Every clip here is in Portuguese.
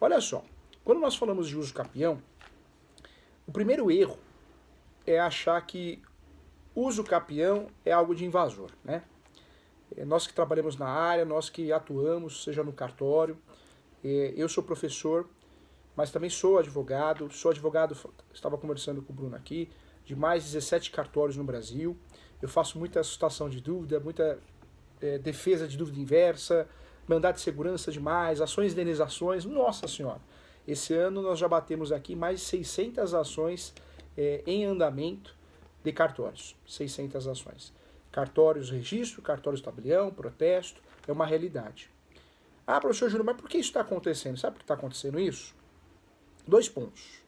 Olha só, quando nós falamos de uso capião, o primeiro erro é achar que uso capião é algo de invasor, né? Nós que trabalhamos na área, nós que atuamos, seja no cartório, eu sou professor, mas também sou advogado, estava conversando com o Bruno aqui, de mais de 17 cartórios no Brasil. Eu faço muita sustação de dúvida, muita defesa de dúvida inversa, mandado de segurança demais, ações de indenizações, nossa senhora. Esse ano nós já batemos aqui mais de 600 ações em andamento de cartórios, 600 ações. Cartórios registro, cartórios tabelião, protesto, é uma realidade. Ah, professor Júnior, mas por que isso está acontecendo? Sabe por que está acontecendo isso? 2 pontos.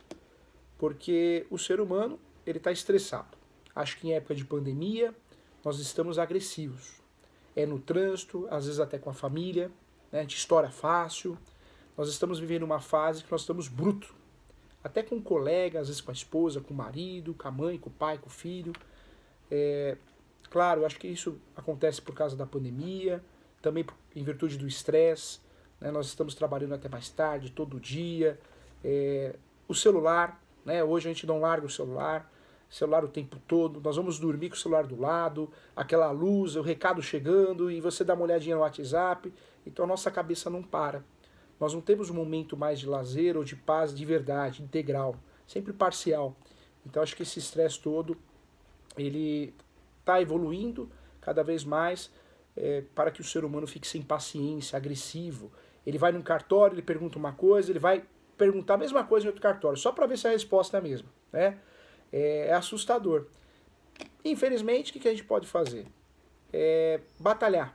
Porque o ser humano ele está estressado. Acho que em época de pandemia nós estamos agressivos. É no trânsito, às vezes até com a família, né? A gente estoura fácil. Nós estamos vivendo uma fase que nós estamos bruto. Até com o colega, às vezes com a esposa, com o marido, com a mãe, com o pai, com o filho. Claro, eu acho que isso acontece por causa da pandemia, também em virtude do estresse, né? Nós estamos trabalhando até mais tarde, todo dia. O celular, né? Hoje a gente não larga o celular o tempo todo, nós vamos dormir com o celular do lado, aquela luz, o recado chegando, e você dá uma olhadinha no WhatsApp, então a nossa cabeça não para. Nós não temos um momento mais de lazer ou de paz de verdade, integral, sempre parcial. Então acho que esse estresse todo, ele está evoluindo cada vez mais para que o ser humano fique sem paciência, agressivo. Ele vai num cartório, ele pergunta uma coisa, ele vai perguntar a mesma coisa em outro cartório, só para ver se a resposta é a mesma, né? É assustador. Infelizmente, o que a gente pode fazer? Batalhar.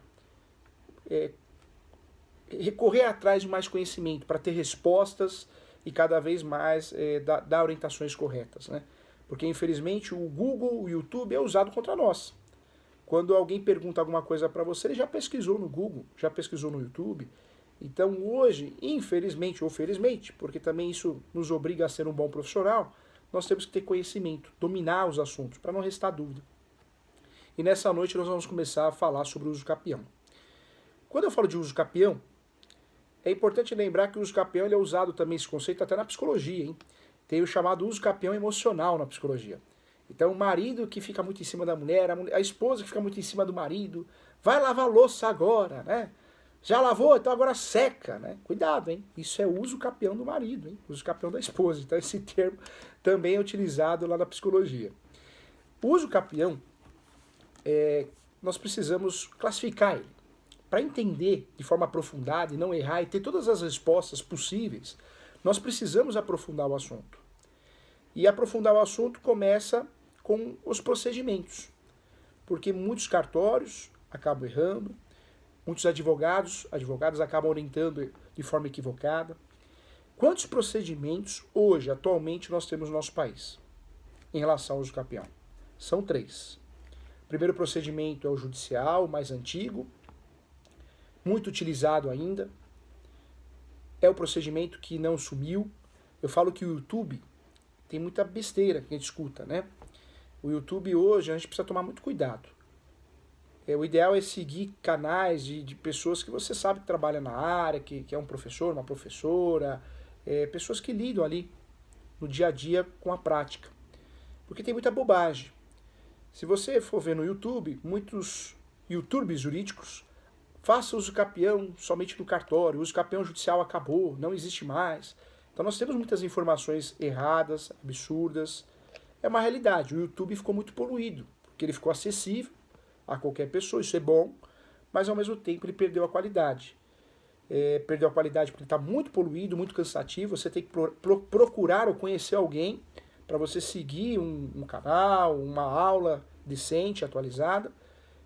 Recorrer atrás de mais conhecimento para ter respostas e cada vez mais dar orientações corretas, né? Porque, infelizmente, o Google, o YouTube é usado contra nós. Quando alguém pergunta alguma coisa para você, ele já pesquisou no Google, já pesquisou no YouTube. Então, hoje, infelizmente ou felizmente, porque também isso nos obriga a ser um bom profissional, nós temos que ter conhecimento, dominar os assuntos, para não restar dúvida. E nessa noite nós vamos começar a falar sobre o uso capião. Quando eu falo de uso capião, é importante lembrar que o uso capião ele é usado também, esse conceito, até na psicologia, hein? Tem o chamado uso capião emocional na psicologia. Então, o marido que fica muito em cima da mulher, a esposa que fica muito em cima do marido, vai lavar louça agora, né? Já lavou, então agora seca, né? Cuidado, hein? Isso é uso capião do marido, hein? Uso capião da esposa. Então esse termo também é utilizado lá na psicologia. O uso capião, nós precisamos classificar ele. Para entender de forma aprofundada e não errar e ter todas as respostas possíveis, nós precisamos aprofundar o assunto. E aprofundar o assunto começa com os procedimentos. Porque muitos cartórios acabam errando, muitos advogados acabam orientando de forma equivocada. Quantos procedimentos hoje, atualmente, nós temos no nosso país em relação ao uso capião? São 3. O primeiro procedimento é o judicial, o mais antigo, muito utilizado ainda. É o procedimento que não sumiu. Eu falo que o YouTube tem muita besteira que a gente escuta, né? O YouTube hoje, a gente precisa tomar muito cuidado. O ideal é seguir canais de pessoas que você sabe que trabalham na área, que é um professor, uma professora, pessoas que lidam ali no dia a dia com a prática. Porque tem muita bobagem. Se você for ver no YouTube, muitos YouTubers jurídicos façam uso capião somente no cartório, o uso capião judicial acabou, não existe mais. Então nós temos muitas informações erradas, absurdas. É uma realidade, o YouTube ficou muito poluído, porque ele ficou acessível a qualquer pessoa, isso é bom, mas ao mesmo tempo ele perdeu a qualidade. Perdeu a qualidade porque ele está muito poluído, muito cansativo, você tem que procurar ou conhecer alguém para você seguir um canal, uma aula decente, atualizada,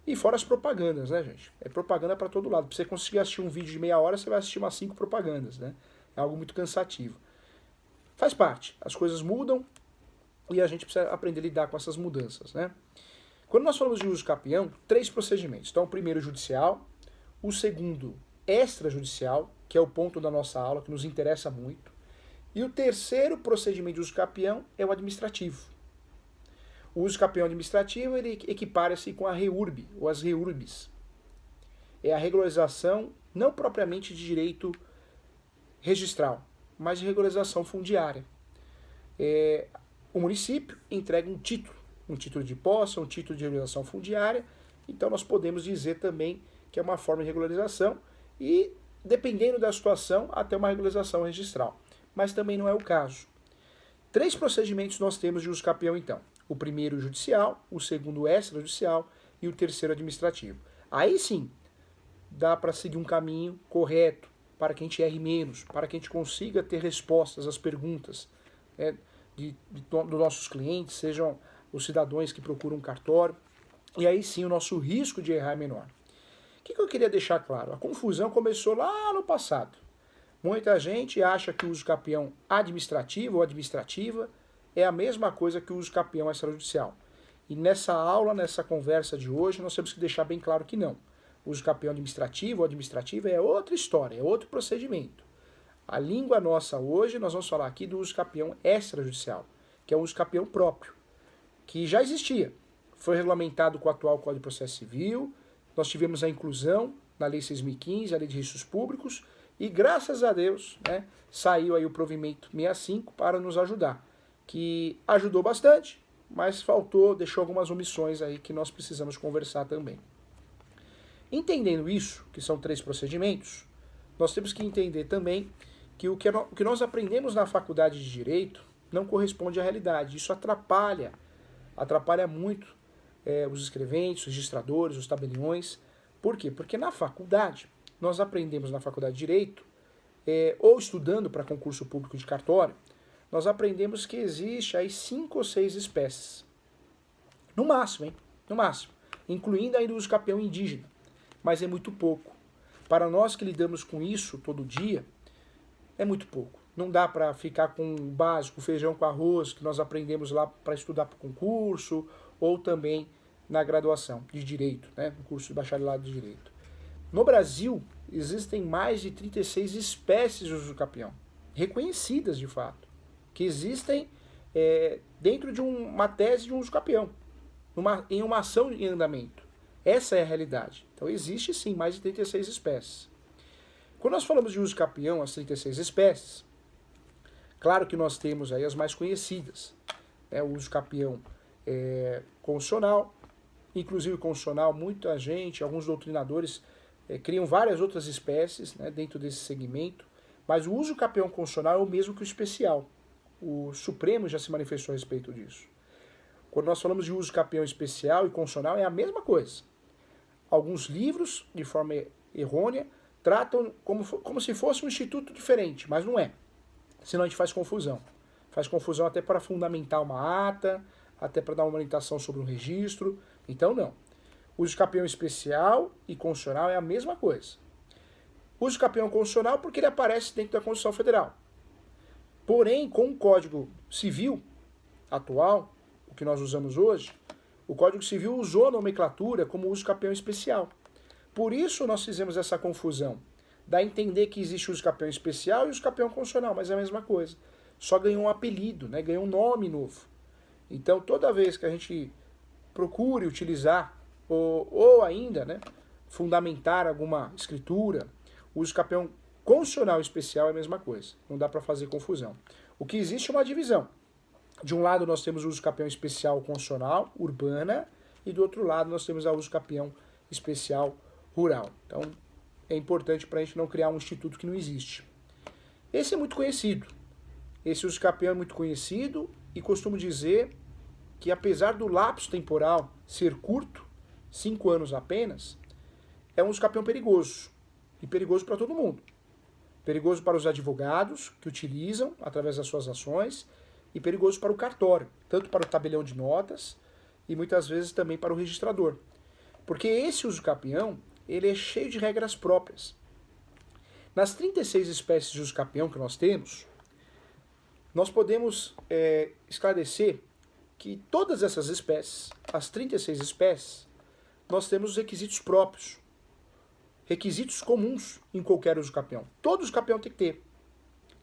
e fora as propagandas, né, gente? É propaganda para todo lado. Para você conseguir assistir um vídeo de meia hora, você vai assistir umas 5 propagandas, né? É algo muito cansativo. Faz parte, as coisas mudam e a gente precisa aprender a lidar com essas mudanças, né? Quando nós falamos de uso capião, 3 procedimentos. Então, o primeiro judicial, o segundo extrajudicial, que é o ponto da nossa aula, que nos interessa muito, e o terceiro procedimento de uso capião é o administrativo. O uso capião administrativo, ele equipara-se com a REURB, ou as REURBs. É a regularização, não propriamente de direito registral, mas de regularização fundiária. O município entrega um título de posse, um título de regularização fundiária, então nós podemos dizer também que é uma forma de regularização e, dependendo da situação, até uma regularização registral. Mas também não é o caso. 3 procedimentos nós temos de uso capião, então. O primeiro judicial, o segundo extrajudicial e o terceiro administrativo. Aí sim, dá para seguir um caminho correto, para que a gente erre menos, para que a gente consiga ter respostas às perguntas dos nossos clientes, sejam os cidadãos que procuram um cartório, e aí sim o nosso risco de errar é menor. O que eu queria deixar claro? A confusão começou lá no passado. Muita gente acha que o uso capião administrativo ou administrativa é a mesma coisa que o uso capião extrajudicial. E nessa aula, nessa conversa de hoje, nós temos que deixar bem claro que não. O uso capião administrativo ou administrativa é outra história, é outro procedimento. A língua nossa hoje, nós vamos falar aqui do uso capião extrajudicial, que é o uso capião próprio, que já existia. Foi regulamentado com o atual Código de Processo Civil, nós tivemos a inclusão na Lei 6.015, a Lei de Registros Públicos, e graças a Deus, saiu aí o provimento 65 para nos ajudar, que ajudou bastante, mas deixou algumas omissões aí que nós precisamos conversar também. Entendendo isso, que são 3 procedimentos, nós temos que entender também que o que nós aprendemos na faculdade de Direito não corresponde à realidade. Isso atrapalha muito os escreventes, os registradores, os tabeliões. Por quê? Porque na faculdade, nós aprendemos na faculdade de Direito, ou estudando para concurso público de cartório, nós aprendemos que existe aí 5 ou 6 espécies. No máximo, No máximo. Incluindo ainda o uso capião indígena. Mas é muito pouco. Para nós que lidamos com isso todo dia, é muito pouco. Não dá para ficar com o básico, feijão com arroz, que nós aprendemos lá para estudar para o concurso, ou também na graduação de Direito, no curso de bacharelado de Direito. No Brasil, existem mais de 36 espécies de uso capião, reconhecidas de fato, que existem dentro de uma tese de uso capião, em uma ação em andamento. Essa é a realidade. Então existe sim mais de 36 espécies. Quando nós falamos de uso capião, as 36 espécies, claro que nós temos aí as mais conhecidas. O uso capião constitucional, inclusive constitucional, muita gente, alguns doutrinadores criam várias outras espécies dentro desse segmento, mas o uso capião constitucional é o mesmo que o especial. O Supremo já se manifestou a respeito disso. Quando nós falamos de uso capião especial e constitucional, é a mesma coisa. Alguns livros, de forma errônea, tratam como se fosse um instituto diferente, mas não é. Senão a gente faz confusão. Faz confusão até para fundamentar uma ata, até para dar uma orientação sobre um registro. Então, não. Uso capião especial e constitucional é a mesma coisa. Uso capião constitucional porque ele aparece dentro da Constituição Federal. Porém, com o Código Civil atual, o que nós usamos hoje, o Código Civil usou a nomenclatura como uso capião especial. Por isso nós fizemos essa confusão. Dá a entender que existe o uso capião especial e o uso capião constitucional, mas é a mesma coisa. Só ganhou um apelido, ganhou um nome novo. Então, toda vez que a gente procure utilizar ou ainda fundamentar alguma escritura, o uso capião constitucional especial é a mesma coisa. Não dá para fazer confusão. O que existe é uma divisão. De um lado nós temos o uso capião especial constitucional, urbana, e do outro lado nós temos a uso capião especial rural. Então, é importante para a gente não criar um instituto que não existe. Esse é muito conhecido. Esse uso capião é muito conhecido e costumo dizer que, apesar do lapso temporal ser curto, 5 anos apenas, é um uso capião perigoso. E perigoso para todo mundo. Perigoso para os advogados que utilizam através das suas ações e perigoso para o cartório, tanto para o tabelião de notas e muitas vezes também para o registrador. Porque esse uso capião, ele é cheio de regras próprias. Nas 36 espécies de uso capião que nós temos, nós podemos esclarecer que todas essas espécies, as 36 espécies, nós temos os requisitos próprios. Requisitos comuns em qualquer uso capião. Todo uso capião tem que ter,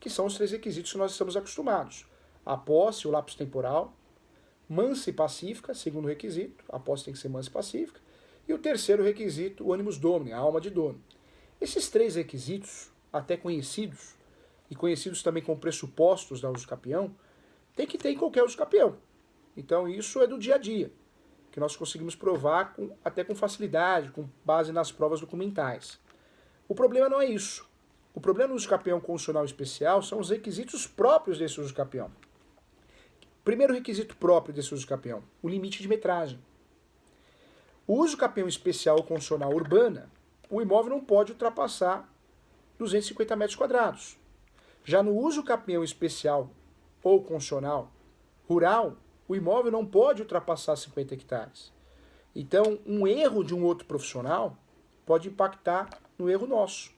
que são os 3 requisitos que nós estamos acostumados. A posse, o lapso temporal, mansa e pacífica, segundo requisito, a posse tem que ser mansa e pacífica, e o terceiro requisito, o animus domini, a alma de dono. Esses 3 requisitos, até conhecidos, e conhecidos também como pressupostos da usucapião, tem que ter em qualquer usucapião. Então isso é do dia a dia, que nós conseguimos provar até com facilidade, com base nas provas documentais. O problema não é isso. O problema do usucapião constitucional especial são os requisitos próprios desse usucapião. Primeiro requisito próprio desse usucapião, o limite de metragem. O usucapião especial ou constitucional urbana, o imóvel não pode ultrapassar 250 metros quadrados. Já no usucapião especial ou constitucional rural, o imóvel não pode ultrapassar 50 hectares. Então, um erro de um outro profissional pode impactar no erro nosso.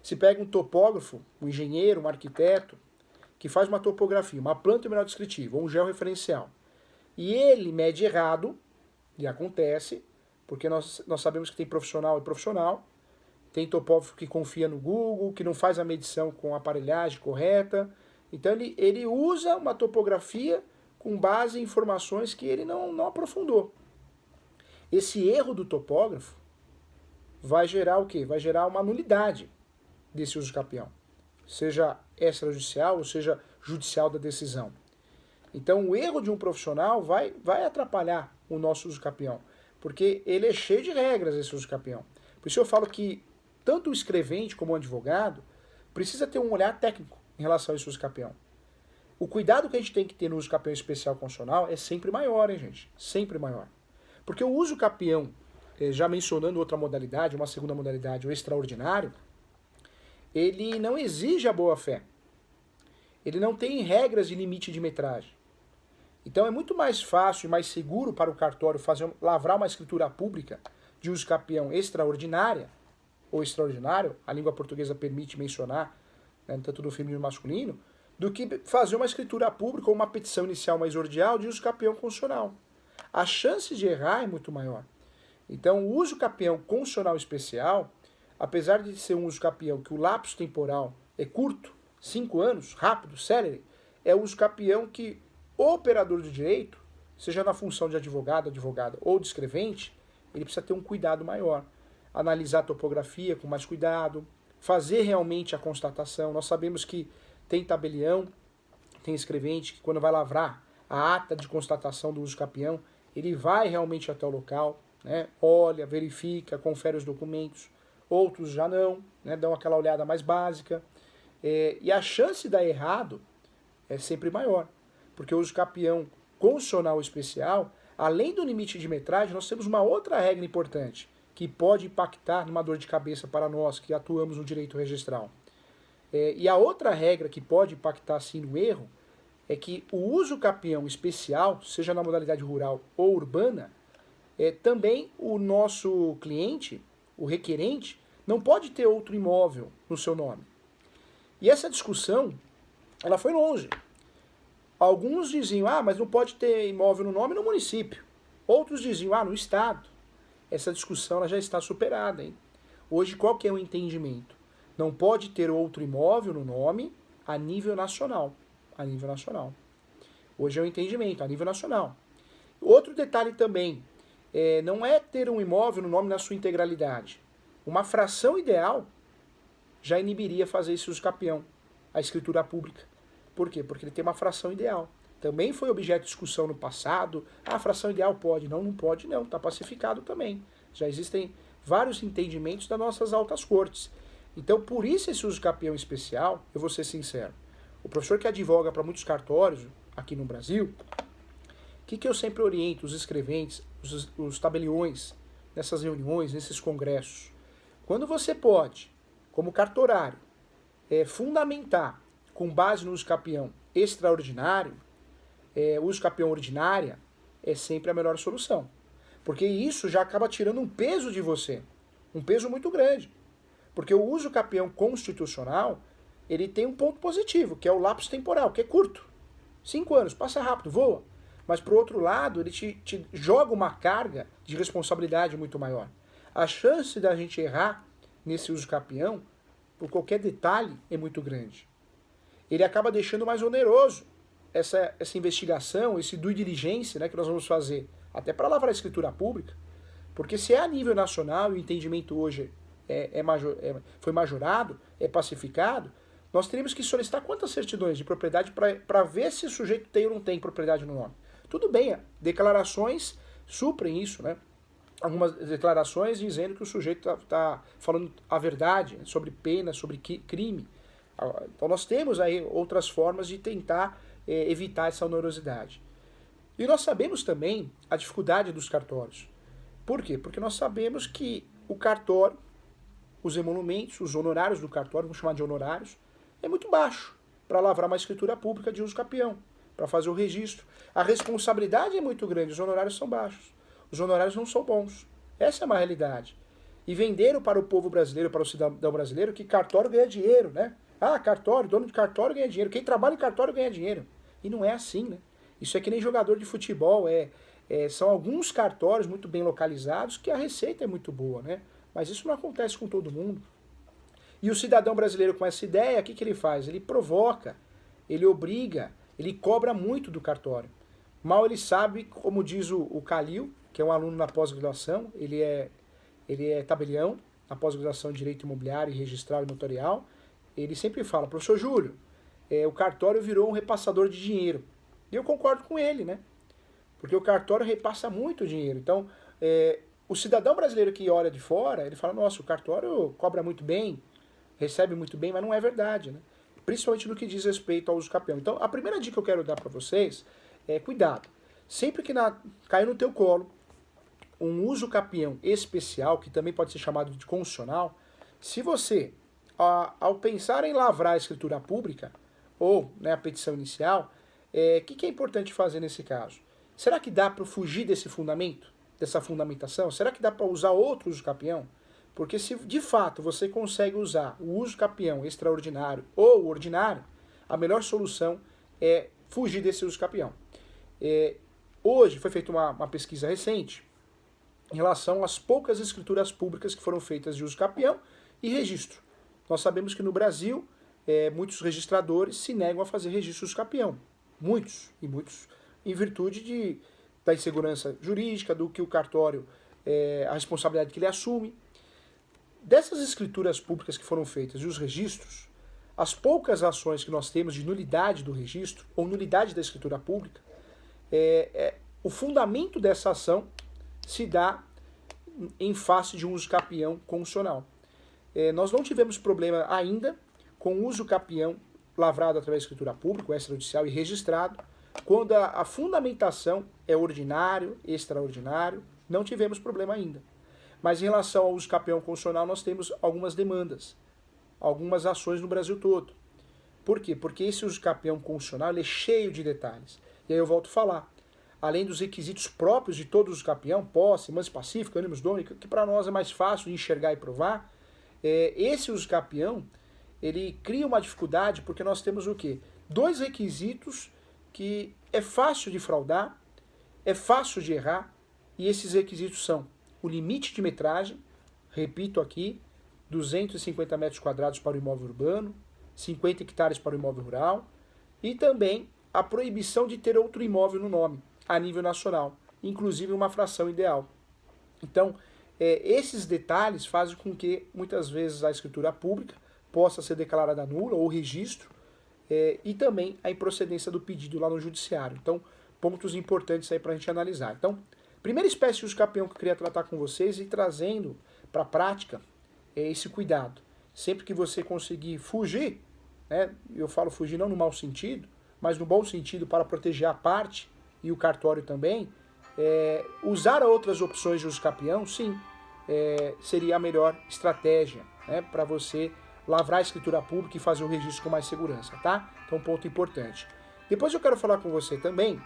Se pega um topógrafo, um engenheiro, um arquiteto, que faz uma topografia, uma planta mineral descritiva, ou um georreferencial, e ele mede errado, e acontece, porque nós sabemos que tem profissional e profissional, tem topógrafo que confia no Google, que não faz a medição com a aparelhagem correta, então ele usa uma topografia com base em informações que ele não aprofundou. Esse erro do topógrafo vai gerar o quê? Vai gerar uma nulidade desse usucapião, seja extrajudicial ou seja judicial da decisão. Então o erro de um profissional vai atrapalhar o nosso usucapião, porque ele é cheio de regras, esse usucapião. Por isso eu falo que tanto o escrevente como o advogado precisa ter um olhar técnico em relação a esse usucapião. O cuidado que a gente tem que ter no usucapião especial constitucional é sempre maior, hein, gente? Sempre maior. Porque o usucapião, já mencionando outra modalidade, uma segunda modalidade, o extraordinário, ele não exige a boa-fé. Ele não tem regras de limite de metragem. Então é muito mais fácil e mais seguro para o cartório lavrar uma escritura pública de usucapião extraordinária ou extraordinário, a língua portuguesa permite mencionar, né, tanto no feminino como no masculino, do que fazer uma escritura pública ou uma petição inicial mais ordial de usucapião constitucional. A chance de errar é muito maior. Então o usucapião constitucional especial, apesar de ser um usucapião que o lapso temporal é curto, 5 anos, rápido, célere, é o usucapião que o operador do direito, seja na função de advogado, advogada ou de escrevente, ele precisa ter um cuidado maior. Analisar a topografia com mais cuidado, fazer realmente a constatação. Nós sabemos que tem tabelião, tem escrevente que quando vai lavrar a ata de constatação do usucapião, ele vai realmente até o local, né, olha, verifica, confere os documentos. Outros já não, né, dão aquela olhada mais básica. E a chance de dar errado é sempre maior, porque o usucapião constitucional especial, além do limite de metragem, nós temos uma outra regra importante, que pode impactar numa dor de cabeça para nós que atuamos no direito registral. E a outra regra que pode impactar sim no erro é que o usucapião especial, seja na modalidade rural ou urbana, também o nosso cliente, o requerente, não pode ter outro imóvel no seu nome. E essa discussão, ela foi longe. Alguns diziam, mas não pode ter imóvel no nome no município. Outros diziam, no estado. Essa discussão ela já está superada, hein? Hoje, qual que é o entendimento? Não pode ter outro imóvel no nome a nível nacional. A nível nacional. Hoje é o entendimento, a nível nacional. Outro detalhe também, não é ter um imóvel no nome na sua integralidade. Uma fração ideal já inibiria fazer esse usucapião, a escritura pública. Por quê? Porque ele tem uma fração ideal. Também foi objeto de discussão no passado. A fração ideal pode. Não pode não. Está pacificado também. Já existem vários entendimentos das nossas altas cortes. Então, por isso esse usucapião especial, eu vou ser sincero, o professor que advoga para muitos cartórios aqui no Brasil, o que eu sempre oriento os escreventes, os tabeliões, nessas reuniões, nesses congressos? Quando você pode, como cartorário, fundamentar com base no usucapião extraordinário, usucapião ordinária, é sempre a melhor solução. Porque isso já acaba tirando um peso de você, um peso muito grande. Porque o usucapião constitucional, ele tem um ponto positivo, que é o lapso temporal, que é curto. 5 anos, passa rápido, voa. Mas, por outro lado, ele te joga uma carga de responsabilidade muito maior. A chance da gente errar nesse usucapião, por qualquer detalhe, é muito grande. Ele acaba deixando mais oneroso essa investigação, esse due diligence, né, que nós vamos fazer, até para lavrar a escritura pública, porque se é a nível nacional e o entendimento hoje foi majorado, é pacificado, nós teríamos que solicitar quantas certidões de propriedade para ver se o sujeito tem ou não tem propriedade no nome. Tudo bem, declarações suprem isso, né? Algumas declarações dizendo que o sujeito está falando a verdade sobre pena, sobre crime. Então nós temos aí outras formas de tentar evitar essa onerosidade. E nós sabemos também a dificuldade dos cartórios. Por quê? Porque nós sabemos que o cartório, os emolumentos, os honorários do cartório, vamos chamar de honorários, é muito baixo para lavrar uma escritura pública de uso capião, para fazer o registro. A responsabilidade é muito grande, os honorários são baixos. Os honorários não são bons. Essa é uma realidade. E venderam para o povo brasileiro, para o cidadão brasileiro, que cartório ganha dinheiro, né? Ah, cartório, dono de cartório ganha dinheiro. Quem trabalha em cartório ganha dinheiro. E não é assim, né? Isso é que nem jogador de futebol. São alguns cartórios muito bem localizados que a receita é muito boa, né? Mas isso não acontece com todo mundo. E o cidadão brasileiro com essa ideia, o que ele faz? Ele provoca, ele obriga, ele cobra muito do cartório. Mal ele sabe, como diz o Calil, que é um aluno na pós-graduação, ele é tabelião, na pós-graduação em Direito Imobiliário, Registral e Notarial. Ele sempre fala, professor Júlio, o cartório virou um repassador de dinheiro. E eu concordo com ele, né? Porque o cartório repassa muito dinheiro. Então, o cidadão brasileiro que olha de fora, ele fala, nossa, o cartório cobra muito bem, recebe muito bem, mas não é verdade, né? Principalmente no que diz respeito ao uso capião. Então, a primeira dica que eu quero dar para vocês é cuidado. Sempre que cair no teu colo um uso capião especial, que também pode ser chamado de constitucional, se você, ao pensar em lavrar a escritura pública, ou a petição inicial, o que é importante fazer nesse caso? Será que dá para fugir desse fundamento, dessa fundamentação? Será que dá para usar outro uso capião? Porque se de fato você consegue usar o uso capião extraordinário ou ordinário, a melhor solução é fugir desse uso capião. Hoje foi feita uma pesquisa recente em relação às poucas escrituras públicas que foram feitas de uso capião e registro. Nós sabemos que no Brasil, muitos registradores se negam a fazer registros capião. Muitos em virtude da insegurança jurídica, do que o cartório, a responsabilidade que ele assume. Dessas escrituras públicas que foram feitas e os registros, as poucas ações que nós temos de nulidade do registro ou nulidade da escritura pública, o fundamento dessa ação se dá em face de um uso capião constitucional. Nós não tivemos problema ainda com o uso capião lavrado através da escritura pública, extrajudicial e registrado, quando a fundamentação é ordinário, extraordinário, não tivemos problema ainda. Mas em relação ao uso capião constitucional, nós temos algumas demandas, algumas ações no Brasil todo. Por quê? Porque esse uso capião constitucional ele é cheio de detalhes. E aí eu volto a falar. Além dos requisitos próprios de todos os capião, posse, manso pacífico, ânimos domini, que para nós é mais fácil de enxergar e provar, esse uso capião, ele cria uma dificuldade porque nós temos o quê? Dois requisitos que é fácil de fraudar, é fácil de errar, e esses requisitos são o limite de metragem, repito aqui, 250 metros quadrados para o imóvel urbano, 50 hectares para o imóvel rural, e também a proibição de ter outro imóvel no nome, a nível nacional, inclusive uma fração ideal. Então, esses detalhes fazem com que, muitas vezes, a escritura pública possa ser declarada nula, ou registro, e também a improcedência do pedido lá no judiciário. Então, pontos importantes aí para a gente analisar. Então, primeira espécie de uso capião que eu queria tratar com vocês e trazendo para a prática é esse cuidado. Sempre que você conseguir fugir, eu falo fugir não no mau sentido, mas no bom sentido para proteger a parte e o cartório também, usar outras opções de uso capião, sim, seria a melhor estratégia para você lavrar a escritura pública e fazer o registro com mais segurança, tá? Então, ponto importante. Depois eu quero falar com você também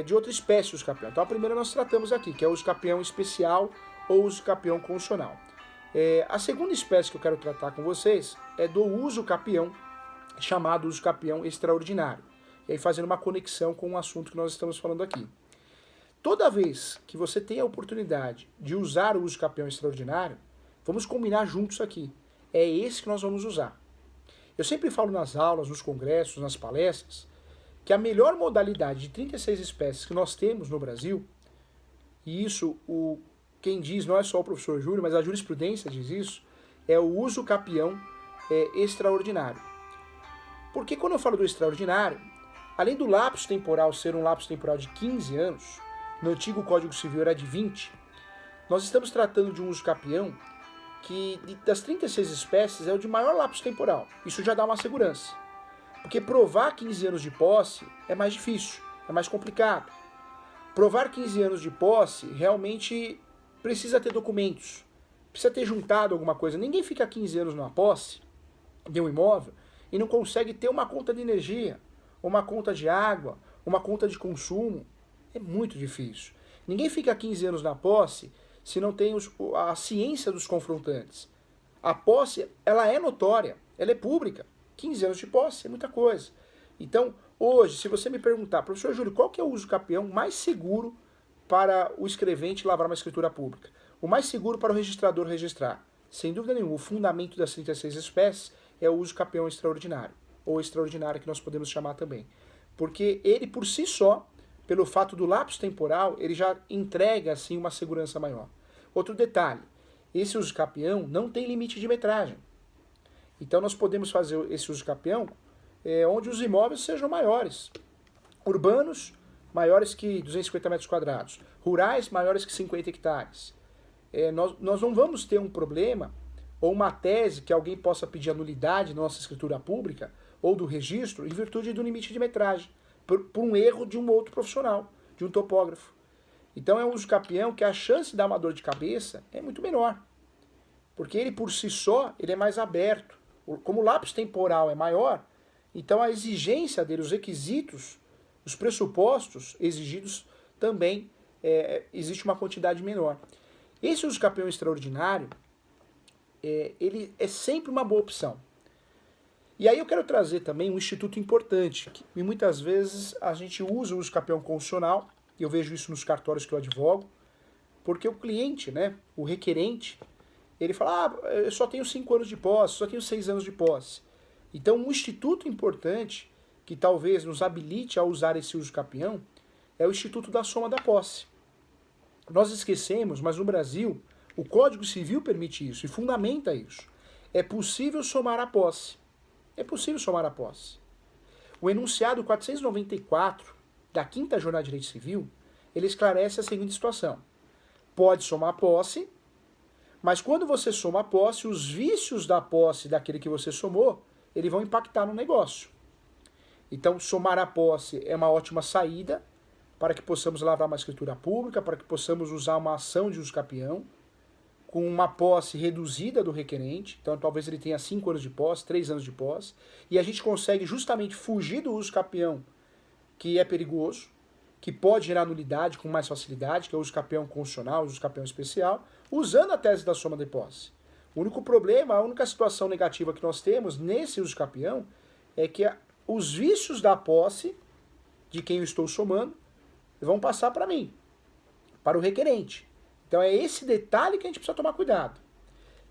de outra espécie de uso capião. Então, a primeira nós tratamos aqui, que é o uso capião especial ou uso capião constitucional. A segunda espécie que eu quero tratar com vocês é do uso capião, chamado uso capião extraordinário. E aí fazendo uma conexão com o assunto que nós estamos falando aqui. Toda vez que você tem a oportunidade de usar o uso capião extraordinário, vamos combinar juntos aqui. É esse que nós vamos usar. Eu sempre falo nas aulas, nos congressos, nas palestras, que a melhor modalidade de 36 espécies que nós temos no Brasil, e isso quem diz não é só o professor Júlio, mas a jurisprudência diz isso, é o uso capião extraordinário. Porque quando eu falo do extraordinário, além do lapso temporal ser um lapso temporal de 15 anos, no antigo Código Civil era de 20, nós estamos tratando de um uso capião que das 36 espécies é o de maior lapso temporal. Isso já dá uma segurança. Porque provar 15 anos de posse é mais difícil, é mais complicado. Provar 15 anos de posse realmente precisa ter documentos, precisa ter juntado alguma coisa. Ninguém fica 15 anos numa posse de um imóvel e não consegue ter uma conta de energia, uma conta de água, uma conta de consumo. É muito difícil. Ninguém fica 15 anos na posse se não tem a ciência dos confrontantes. A posse, ela é notória, ela é pública. 15 anos de posse é muita coisa. Então, hoje, se você me perguntar, professor Júlio, qual que é o uso capião mais seguro para o escrevente lavrar uma escritura pública? O mais seguro para o registrador registrar? Sem dúvida nenhuma, o fundamento das 36 espécies é o uso capião extraordinário, ou extraordinário que nós podemos chamar também. Porque ele, por si só, pelo fato do lapso temporal, ele já entrega assim uma segurança maior. Outro detalhe, esse uso capião não tem limite de metragem. Então nós podemos fazer esse uso capião onde os imóveis sejam maiores. Urbanos, maiores que 250 metros quadrados. Rurais, maiores que 50 hectares. Nós não vamos ter um problema ou uma tese que alguém possa pedir a nulidade na nossa escritura pública ou do registro em virtude do limite de metragem, por um erro de um outro profissional, de um topógrafo. Então é um uso capião que a chance de dar uma dor de cabeça é muito menor, porque ele por si só ele é mais aberto. Como o lapso temporal é maior, então a exigência dele, os requisitos, os pressupostos exigidos também existe uma quantidade menor. Esse uso capião extraordinário, ele é sempre uma boa opção. E aí eu quero trazer também um instituto importante, que muitas vezes a gente usa o uso capião constitucional, e eu vejo isso nos cartórios que eu advogo, porque o cliente, né, o requerente, ele fala, eu só tenho 5 anos de posse, só tenho 6 anos de posse. Então um instituto importante, que talvez nos habilite a usar esse uso capião, é o Instituto da Soma da Posse. Nós esquecemos, mas no Brasil, o Código Civil permite isso e fundamenta isso. É possível somar a posse. É possível somar a posse. O enunciado 494 da 5ª Jornada de Direito Civil, ele esclarece a seguinte situação. Pode somar a posse, mas quando você soma a posse, os vícios da posse daquele que você somou, eles vão impactar no negócio. Então, somar a posse é uma ótima saída para que possamos lavrar uma escritura pública, para que possamos usar uma ação de uso capião, com uma posse reduzida do requerente, então talvez ele tenha 5 anos de posse, 3 anos de posse, e a gente consegue justamente fugir do uso capião, que é perigoso, que pode gerar nulidade com mais facilidade, que é o uso capião constitucional, o uso capião especial, usando a tese da soma de posse. O único problema, a única situação negativa que nós temos nesse uso capião é que os vícios da posse, de quem eu estou somando, vão passar para mim, para o requerente. Então é esse detalhe que a gente precisa tomar cuidado.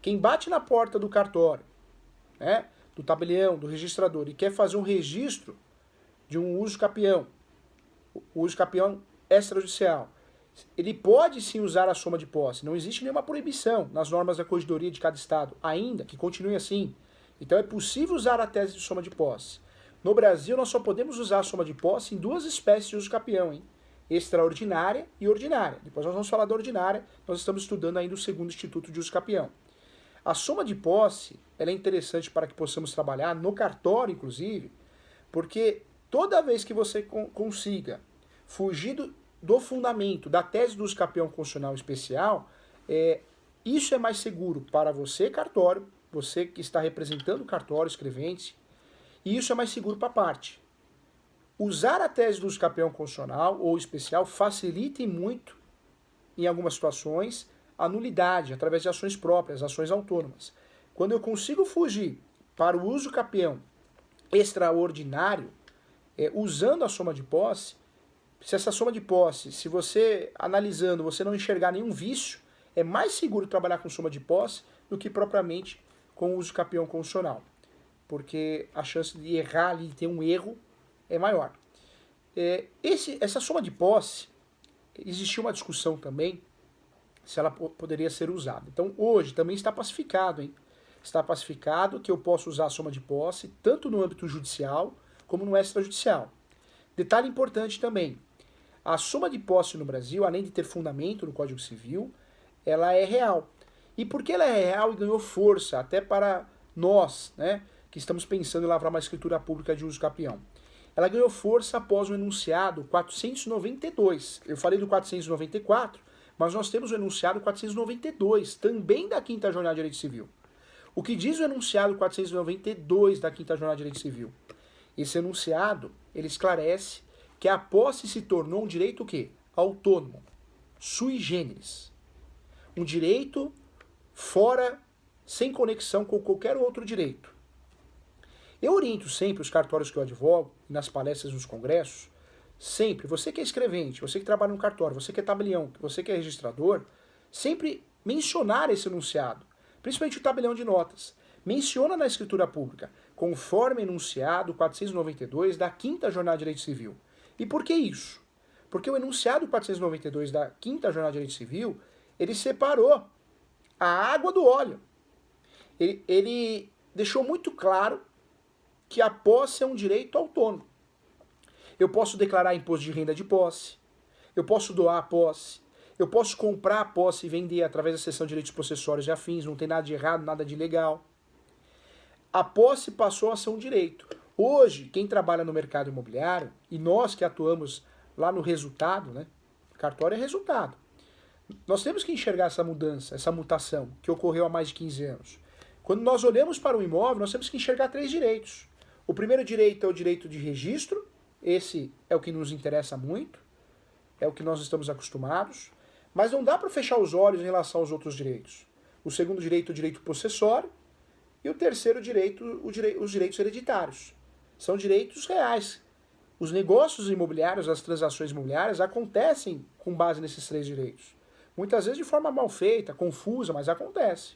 Quem bate na porta do cartório, né, do tabelião, do registrador, e quer fazer um registro de um uso capião, o uso capião extrajudicial, ele pode sim usar a soma de posse. Não existe nenhuma proibição nas normas da corregedoria de cada estado, ainda que continue assim. Então é possível usar a tese de soma de posse. No Brasil, nós só podemos usar a soma de posse em 2 espécies de uso capião, hein? Extraordinária e ordinária. Depois nós vamos falar da ordinária, nós estamos estudando ainda o 2º Instituto de Uso Capião. A soma de posse, ela é interessante para que possamos trabalhar no cartório, inclusive, porque toda vez que você consiga fugir do fundamento da tese do uso capião constitucional especial, isso é mais seguro para você, cartório, você que está representando o cartório, escrevente, e isso é mais seguro para a parte. Usar a tese do uso capião constitucional ou especial facilita muito, em algumas situações, a nulidade através de ações próprias, ações autônomas. Quando eu consigo fugir para o uso capião extraordinário, usando a soma de posse, se essa soma de posse, se você analisando, você não enxergar nenhum vício, é mais seguro trabalhar com soma de posse do que propriamente com o uso capião constitucional. Porque a chance de errar ali, de ter um erro, é maior. Essa soma de posse, existia uma discussão também se ela poderia ser usada. Então hoje também está pacificado, hein? está pacificado que eu posso usar a soma de posse tanto no âmbito judicial como no extrajudicial. Detalhe importante também, a soma de posse no Brasil, além de ter fundamento no Código Civil, ela é real. E por que ela é real e ganhou força, até para nós, né, que estamos pensando em lavrar uma escritura pública de uso capião? Ela ganhou força após o enunciado 492. Eu falei do 494, mas nós temos o enunciado 492, também da Quinta Jornada de Direito Civil. O que diz o enunciado 492 da Quinta Jornada de Direito Civil? Esse enunciado, ele esclarece que a posse se tornou um direito o quê? Autônomo, sui generis. Um direito fora, sem conexão com qualquer outro direito. Eu oriento sempre os cartórios que eu advogo, nas palestras nos congressos, sempre, você que é escrevente, você que trabalha no cartório, você que é tabelião, você que é registrador, sempre mencionar esse enunciado, principalmente o tabelião de notas. Menciona na escritura pública, conforme enunciado 492 da Quinta Jornada de Direito Civil. E por que isso? Porque o enunciado 492 da Quinta Jornada de Direito Civil, ele separou a água do óleo. Ele deixou muito claro que a posse é um direito autônomo. Eu posso declarar imposto de renda de posse, eu posso doar a posse, eu posso comprar a posse e vender através da seção de direitos possessórios e afins, não tem nada de errado, nada de ilegal. A posse passou a ser um direito. Hoje, quem trabalha no mercado imobiliário, e nós que atuamos lá no resultado, né? Cartório é resultado. Nós temos que enxergar essa mudança, essa mutação que ocorreu há mais de 15 anos. Quando nós olhamos para o imóvel, nós temos que enxergar 3 direitos. O primeiro direito é o direito de registro, esse é o que nos interessa muito, é o que nós estamos acostumados, mas não dá para fechar os olhos em relação aos outros direitos. O segundo direito é o direito possessório, e o terceiro direito, os direitos hereditários. São direitos reais. Os negócios imobiliários, as transações imobiliárias acontecem com base nesses 3 direitos. Muitas vezes de forma mal feita, confusa, mas acontece.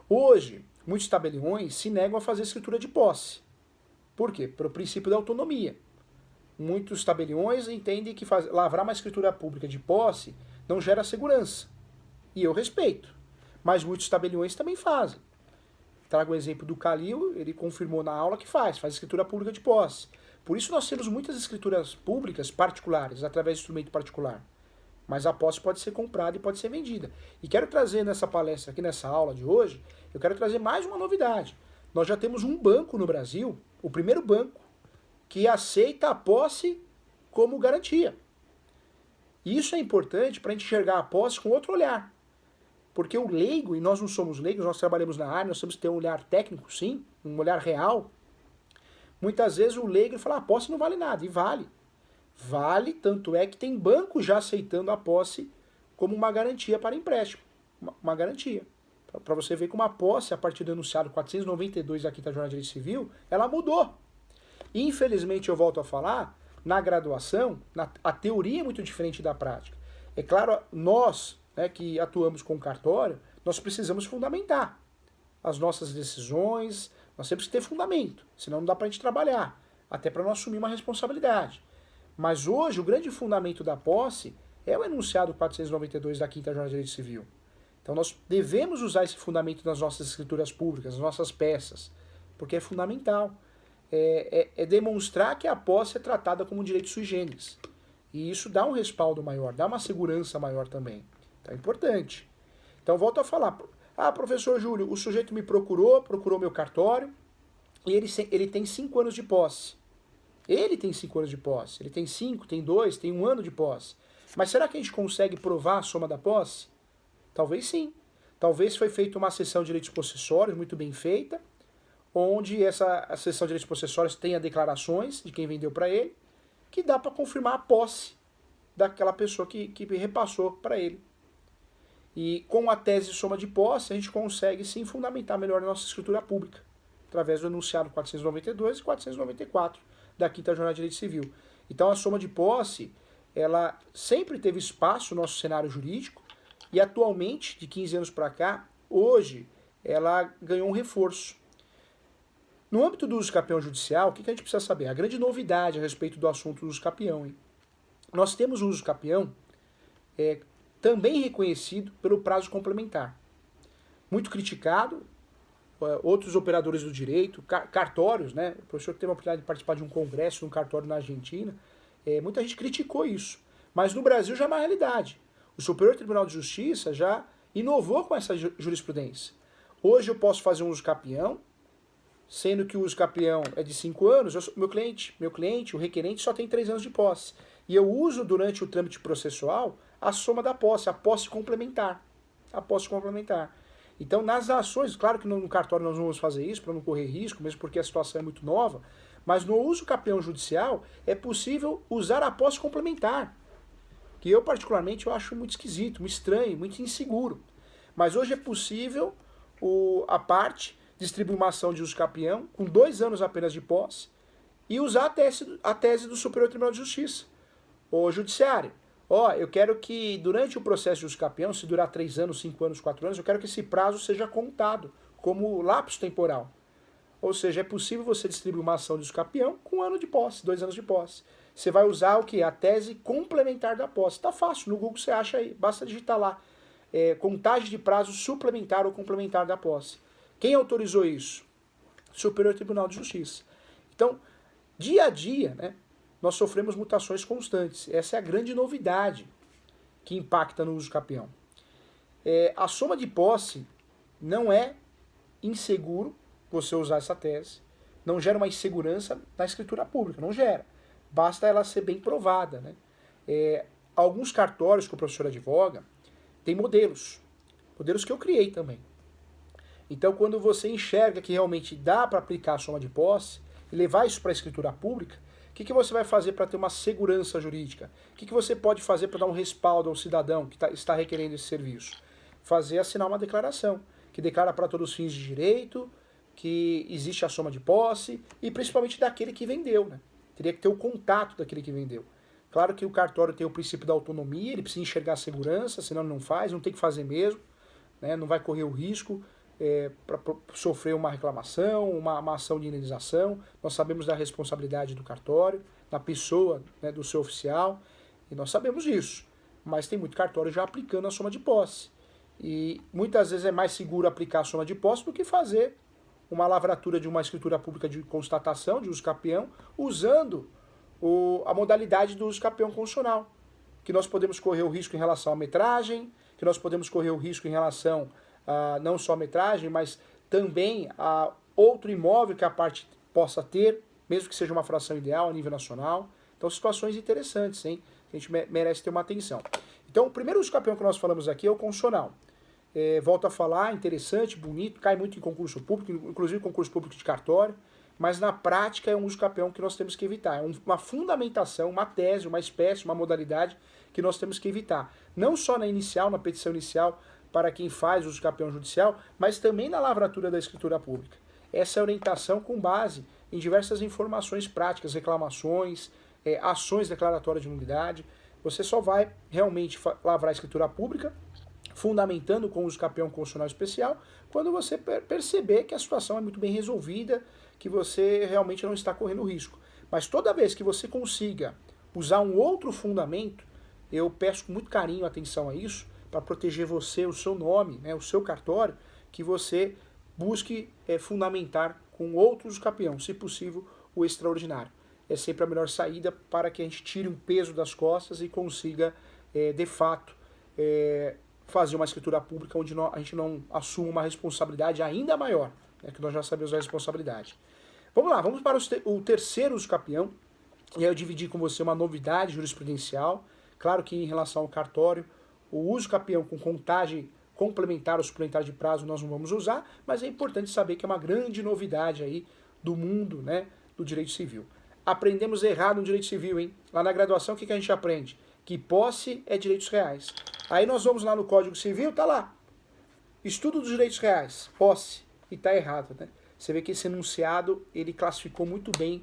Hoje, muitos tabeliões se negam a fazer escritura de posse. Por quê? Pelo princípio da autonomia. Muitos tabeliões entendem que lavrar uma escritura pública de posse não gera segurança. E eu respeito. Mas muitos tabeliões também fazem. Trago o exemplo do Calil, ele confirmou na aula que faz escritura pública de posse. Por isso nós temos muitas escrituras públicas particulares, através de instrumento particular. Mas a posse pode ser comprada e pode ser vendida. E quero trazer nessa palestra, aqui nessa aula de hoje, eu quero trazer mais uma novidade. Nós já temos um banco no Brasil, o primeiro banco, que aceita a posse como garantia. E isso é importante para a gente enxergar a posse com outro olhar. Porque o leigo, e nós não somos leigos, nós trabalhamos na área, nós temos que ter um olhar técnico, sim, um olhar real. Muitas vezes o leigo fala, a posse não vale nada, e vale. Vale, tanto é que tem banco já aceitando a posse como uma garantia para empréstimo. Uma garantia. Para você ver como a posse, a partir do enunciado 492 da Quinta Jornada de Direito Civil, ela mudou. Infelizmente, eu volto a falar, na graduação, a teoria é muito diferente da prática. É claro, nós, né, que atuamos com cartório, nós precisamos fundamentar as nossas decisões, nós temos que ter fundamento, senão não dá para a gente trabalhar, até para não assumir uma responsabilidade. Mas hoje, o grande fundamento da posse é o enunciado 492 da Quinta Jornada de Direito Civil. Então nós devemos usar esse fundamento nas nossas escrituras públicas, nas nossas peças, porque é fundamental. É demonstrar que a posse é tratada como um direito sui generis. E isso dá um respaldo maior, dá uma segurança maior também. Então é importante. Então volto a falar. Ah, professor Júlio, o sujeito me procurou meu cartório, e ele tem 5 anos de posse. Ele tem 5 anos de posse. Ele tem 5, tem 2, tem 1 ano de posse. Mas será que a gente consegue provar a soma da posse? Talvez sim. Talvez foi feita uma sessão de direitos possessórios muito bem feita, onde a sessão de direitos possessórios tenha declarações de quem vendeu para ele, que dá para confirmar a posse daquela pessoa que repassou para ele. E com a tese de soma de posse, a gente consegue sim fundamentar melhor a nossa escritura pública, através do enunciado 492 e 494 da Quinta Jornada de Direito Civil. Então a soma de posse, ela sempre teve espaço no nosso cenário jurídico, e atualmente, de 15 anos para cá, hoje, ela ganhou um reforço. No âmbito do uso capião judicial, o que a gente precisa saber? A grande novidade a respeito do assunto do uso capião. Hein? Nós temos o uso capião também reconhecido pelo prazo complementar. Muito criticado, outros operadores do direito, cartórios, né? O professor teve a oportunidade de participar de um congresso, um cartório na Argentina. Muita gente criticou isso. Mas no Brasil já é uma realidade. O Superior Tribunal de Justiça já inovou com essa jurisprudência. Hoje eu posso fazer um uso capião, sendo que o uso capião é de 5 anos, meu cliente, o requerente, só tem 3 anos de posse. E eu uso durante o trâmite processual a soma da posse, a posse complementar. A posse complementar. Então, nas ações, claro que no cartório nós não vamos fazer isso para não correr risco, mesmo porque a situação é muito nova, mas no uso capião judicial é possível usar a posse complementar, que eu particularmente eu acho muito esquisito, muito estranho, muito inseguro. Mas hoje é possível a parte distribuir uma ação de uso capião com 2 anos apenas de posse e usar a tese do Superior Tribunal de Justiça. O judiciário, eu quero que durante o processo de uso capião, se durar 3 anos, 5 anos, 4 anos, eu quero que esse prazo seja contado como lapso temporal. Ou seja, é possível você distribuir uma ação de uso capião com 1 ano de posse, 2 anos de posse. Você vai usar o que? A tese complementar da posse. Tá fácil, no Google você acha aí, basta digitar lá. Contagem de prazo suplementar ou complementar da posse. Quem autorizou isso? Superior Tribunal de Justiça. Então, dia a dia, né, nós sofremos mutações constantes. Essa é a grande novidade que impacta no uso capião. A soma de posse não é inseguro você usar essa tese, não gera uma insegurança na escritura pública, não gera. Basta ela ser bem provada. Né? Alguns cartórios que o professor advoga tem modelos que eu criei também. Então, quando você enxerga que realmente dá para aplicar a soma de posse e levar isso para a escritura pública, o que você vai fazer para ter uma segurança jurídica? O que você pode fazer para dar um respaldo ao cidadão que está requerendo esse serviço? Assinar uma declaração, que declara para todos os fins de direito, que existe a soma de posse, e principalmente daquele que vendeu. Né? Teria que ter o contato daquele que vendeu. Claro que o cartório tem o princípio da autonomia, ele precisa enxergar a segurança, senão ele não faz, não tem que fazer mesmo, né? Não vai correr o risco para sofrer uma reclamação, uma ação de indenização. Nós sabemos da responsabilidade do cartório, da pessoa, né, do seu oficial, e nós sabemos disso. Mas tem muito cartório já aplicando a soma de posse. E muitas vezes é mais seguro aplicar a soma de posse do que fazer uma lavratura de uma escritura pública de constatação, de uso capião, usando a modalidade do uso capião constitucional. Que nós podemos correr o risco em relação à metragem, que nós podemos correr o risco em relação a não só a metragem, mas também a outro imóvel que a parte possa ter, mesmo que seja uma fração ideal a nível nacional. Então, situações interessantes, hein? A gente merece ter uma atenção. Então, o primeiro uso capião que nós falamos aqui é o constitucional. Volto a falar, interessante, bonito, cai muito em concurso público, inclusive concurso público de cartório, mas na prática é um uso capião que nós temos que evitar. É uma fundamentação, uma tese, uma espécie, uma modalidade que nós temos que evitar. Não só na inicial, na petição inicial, para quem faz uso capião judicial, mas também na lavratura da escritura pública. Essa é a orientação com base em diversas informações práticas, reclamações, ações declaratórias de nulidade. Você só vai realmente lavrar a escritura pública, fundamentando com o uso capião constitucional especial, quando você perceber que a situação é muito bem resolvida, que você realmente não está correndo risco. Mas toda vez que você consiga usar um outro fundamento, eu peço com muito carinho atenção a isso, para proteger você, o seu nome, né, o seu cartório, que você busque fundamentar com outro uso capião, se possível, o extraordinário. É sempre a melhor saída para que a gente tire um peso das costas e consiga, de fato, fazer uma escritura pública onde a gente não assuma uma responsabilidade ainda maior, né, que nós já sabemos a responsabilidade. Vamos lá, vamos para o terceiro uso capião, e aí eu dividi com você uma novidade jurisprudencial. Claro que em relação ao cartório, o uso capião com contagem complementar ou suplementar de prazo nós não vamos usar, mas é importante saber que é uma grande novidade aí do mundo, né, do direito civil. Aprendemos errado no direito civil, hein? Lá na graduação, o que a gente aprende? Que posse é direitos reais. Aí nós vamos lá no Código Civil, tá lá. Estudo dos direitos reais, posse, e tá errado, né? Você vê que esse enunciado, ele classificou muito bem,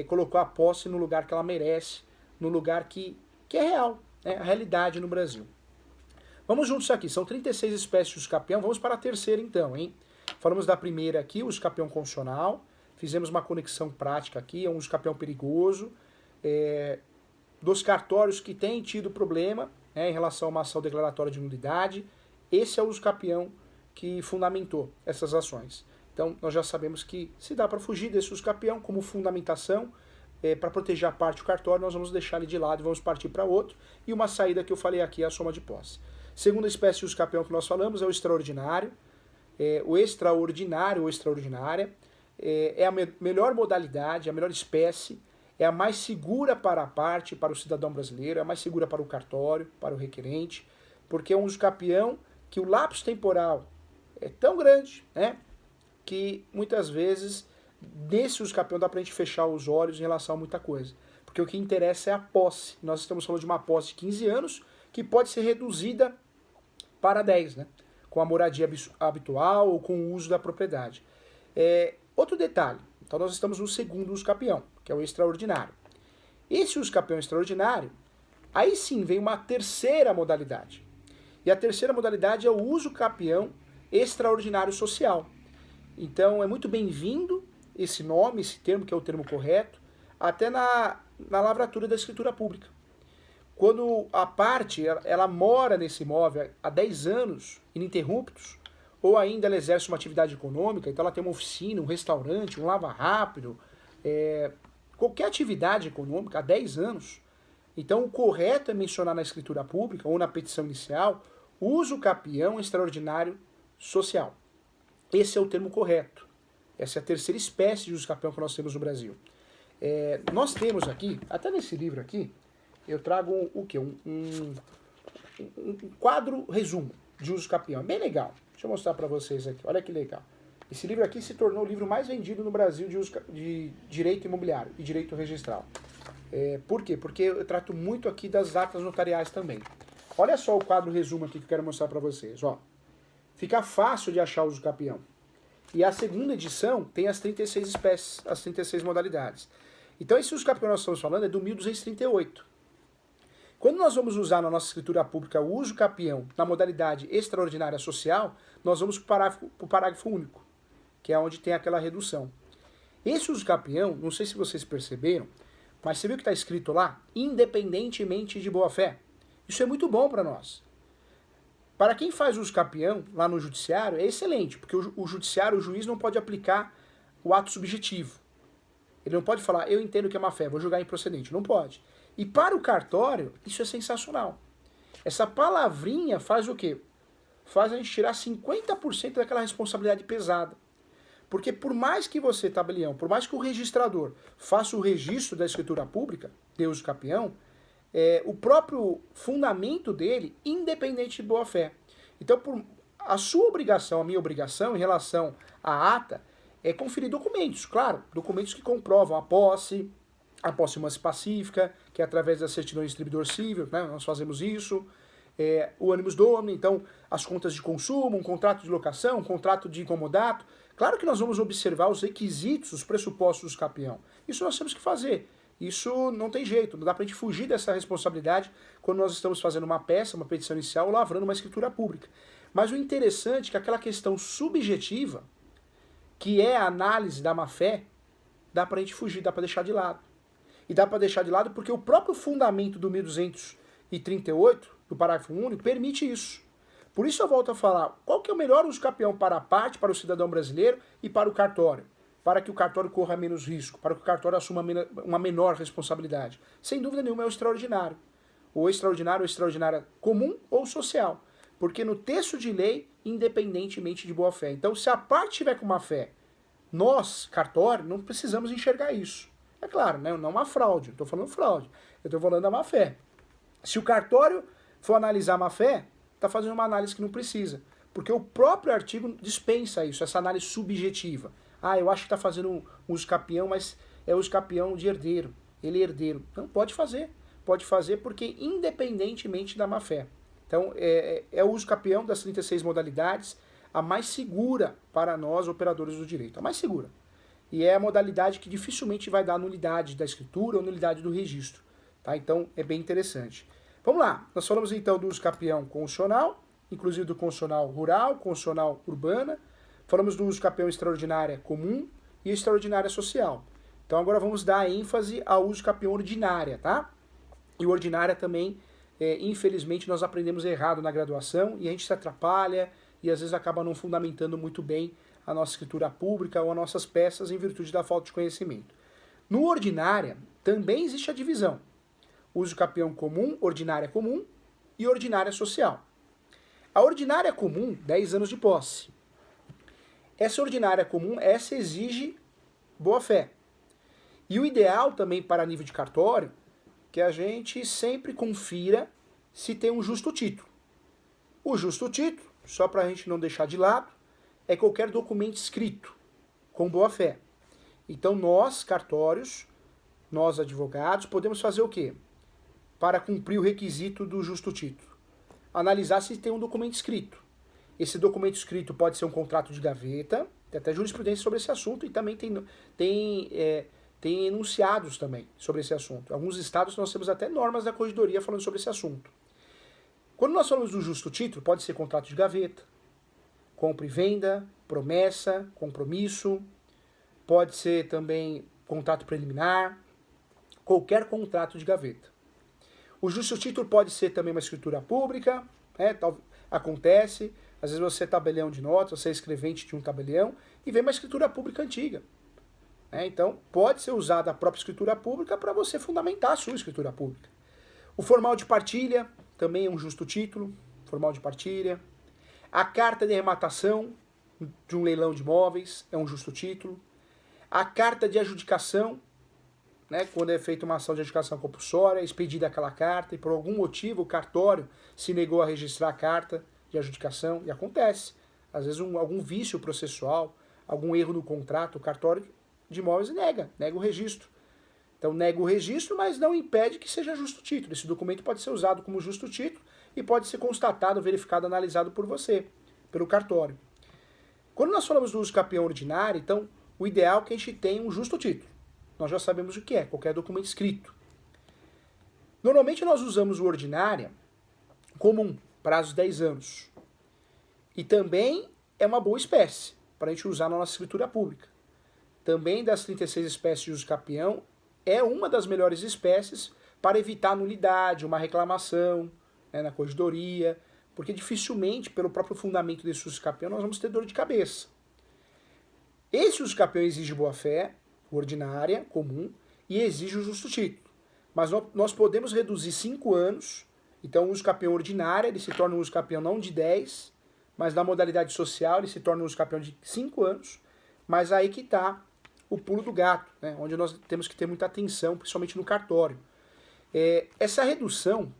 colocou a posse no lugar que ela merece, no lugar que é real, né? A realidade no Brasil. Vamos juntos aqui, são 36 espécies de uso capião, vamos para a terceira então, hein? Falamos da primeira aqui, o uso capião constitucional, fizemos uma conexão prática aqui, é um uso capião perigoso, dos cartórios que têm tido problema, né, em relação a uma ação declaratória de nulidade, esse é o uso capião que fundamentou essas ações. Então, nós já sabemos que se dá para fugir desse uso capião como fundamentação, para proteger a parte do cartório, nós vamos deixar ele de lado e vamos partir para outro. E uma saída que eu falei aqui é a soma de posse. Segunda espécie de uso capião que nós falamos é o extraordinário. O extraordinário ou extraordinária é a melhor modalidade, a melhor espécie, é a mais segura para a parte, para o cidadão brasileiro, é a mais segura para o cartório, para o requerente, porque é um uso capião que o lapso temporal é tão grande, né, que muitas vezes nesse uso capião dá para a gente fechar os olhos em relação a muita coisa. Porque o que interessa é a posse. Nós estamos falando de uma posse de 15 anos que pode ser reduzida para 10, né? Com a moradia habitual ou com o uso da propriedade. Outro detalhe, então nós estamos no segundo uso capião, que é o extraordinário. Esse uso capião extraordinário, aí sim vem uma terceira modalidade. E a terceira modalidade é o uso capião extraordinário social. Então é muito bem-vindo esse nome, esse termo, que é o termo correto, até na lavratura da escritura pública. Quando a parte ela mora nesse imóvel há 10 anos, ininterruptos, ou ainda ela exerce uma atividade econômica, então ela tem uma oficina, um restaurante, um lava-rápido, qualquer atividade econômica há 10 anos, então o correto é mencionar na escritura pública ou na petição inicial uso capião extraordinário social. Esse é o termo correto. Essa é a terceira espécie de uso capião que nós temos no Brasil. Nós temos aqui, até nesse livro aqui, eu trago o quê? Um quadro resumo de uso capião. Bem legal. Deixa eu mostrar para vocês aqui. Olha que legal. Esse livro aqui se tornou o livro mais vendido no Brasil de direito imobiliário e direito registral. Por quê? Porque eu trato muito aqui das atas notariais também. Olha só o quadro resumo aqui que eu quero mostrar para vocês. Ó. Fica fácil de achar o uso capião. E a segunda edição tem as 36 espécies, as 36 modalidades. Então esse uso capião que nós estamos falando é do 1238. Quando nós vamos usar na nossa escritura pública o uso capião na modalidade extraordinária social, nós vamos para o parágrafo único, que é onde tem aquela redução. Esse uso capião, não sei se vocês perceberam, mas você viu que está escrito lá, independentemente de boa-fé. Isso é muito bom para nós. Para quem faz uso capião lá no judiciário, é excelente, porque o judiciário, o juiz não pode aplicar o ato subjetivo. Ele não pode falar, eu entendo que é má-fé, vou julgar improcedente. Não pode. E para o cartório, isso é sensacional. Essa palavrinha faz o quê? Faz a gente tirar 50% daquela responsabilidade pesada. Porque por mais que você, tabelião, por mais que o registrador faça o registro da escritura pública, de uso capião, o próprio fundamento dele, independente de boa-fé. Então, a sua obrigação, a minha obrigação em relação à ata, é conferir documentos, claro, documentos que comprovam a posse pacífica, que é através da certidão de distribuidor civil, né, nós fazemos isso, o animus domini, então as contas de consumo, um contrato de locação, um contrato de incomodato. Claro que nós vamos observar os requisitos, os pressupostos do capião. Isso nós temos que fazer. Isso não tem jeito, não dá pra gente fugir dessa responsabilidade quando nós estamos fazendo uma peça, uma petição inicial ou lavrando uma escritura pública. Mas o interessante é que aquela questão subjetiva, que é a análise da má-fé, dá pra gente fugir, dá pra deixar de lado. E dá pra deixar de lado porque o próprio fundamento do 1238, do parágrafo único, permite isso. Por isso eu volto a falar, qual que é o melhor uso capião para a parte, para o cidadão brasileiro e para o cartório? Para que o cartório corra menos risco, para que o cartório assuma uma menor responsabilidade. Sem dúvida nenhuma é o extraordinário. O extraordinário ou extraordinária comum ou social. Porque no texto de lei, independentemente de boa-fé. Então, se a parte tiver com má-fé, nós, cartório, não precisamos enxergar isso. É claro, né? Não uma fraude, eu estou falando fraude, eu estou falando da má-fé. Se o cartório for analisar a má-fé, está fazendo uma análise que não precisa. Porque o próprio artigo dispensa isso, essa análise subjetiva. Ah, eu acho que está fazendo um uso capião, mas é uso capião de herdeiro. Ele é herdeiro. Não, pode fazer. Pode fazer porque independentemente da má-fé. Então, é o uso capião das 36 modalidades, a mais segura para nós, operadores do direito. A mais segura. E é a modalidade que dificilmente vai dar nulidade da escritura ou nulidade do registro. Tá? Então, é bem interessante. Vamos lá. Nós falamos então do uso capião constitucional, inclusive do constitucional rural, constitucional urbana. Falamos do uso capião extraordinária comum e extraordinária social. Então agora vamos dar ênfase ao uso capião ordinária, tá? E o ordinária também, infelizmente, nós aprendemos errado na graduação e a gente se atrapalha e às vezes acaba não fundamentando muito bem a nossa escritura pública ou as nossas peças em virtude da falta de conhecimento. No ordinária, também existe a divisão. Uso capião comum, ordinária comum e ordinária social. A ordinária comum, 10 anos de posse. Essa ordinária comum, essa exige boa-fé. E o ideal também para nível de cartório, que a gente sempre confira se tem um justo título. O justo título, só para a gente não deixar de lado, é qualquer documento escrito com boa-fé. Então nós, cartórios, nós advogados, podemos fazer o quê? Para cumprir o requisito do justo título. Analisar se tem um documento escrito. Esse documento escrito pode ser um contrato de gaveta, tem até jurisprudência sobre esse assunto e também tem enunciados também sobre esse assunto. Em alguns estados nós temos até normas da corregedoria falando sobre esse assunto. Quando nós falamos do justo título, pode ser contrato de gaveta, compra e venda, promessa, compromisso, pode ser também contrato preliminar, qualquer contrato de gaveta. O justo título pode ser também uma escritura pública, né? Acontece, às vezes você é tabelião de notas, você é escrevente de um tabelião e vem uma escritura pública antiga. Então, pode ser usada a própria escritura pública para você fundamentar a sua escritura pública. O formal de partilha também é um justo título, formal de partilha. A carta de arrematação de um leilão de imóveis é um justo título. A carta de adjudicação, né, quando é feita uma ação de adjudicação compulsória, é expedida aquela carta e por algum motivo o cartório se negou a registrar a carta de adjudicação, e acontece. Às vezes algum vício processual, algum erro no contrato, o cartório de imóveis nega o registro. Então nega o registro, mas não impede que seja justo título. Esse documento pode ser usado como justo título e pode ser constatado, verificado, analisado por você, pelo cartório. Quando nós falamos do uso capião ordinário, então o ideal é que a gente tenha um justo título. Nós já sabemos o que é, qualquer documento escrito. Normalmente nós usamos o ordinária comum, prazo 10 anos. E também é uma boa espécie para a gente usar na nossa escritura pública. Também das 36 espécies de uso capião, é uma das melhores espécies para evitar nulidade, uma reclamação, né, na corregedoria, porque dificilmente, pelo próprio fundamento desse uso capião, nós vamos ter dor de cabeça. Esse uso capião exige boa-fé, ordinária, comum, e exige o justo título. Mas nós podemos reduzir 5 anos, então o uso capião ordinário, ele se torna um uso capião não de 10, mas na modalidade social ele se torna um uso capião de 5 anos, mas aí que está o pulo do gato, né, onde nós temos que ter muita atenção, principalmente no cartório. Essa redução,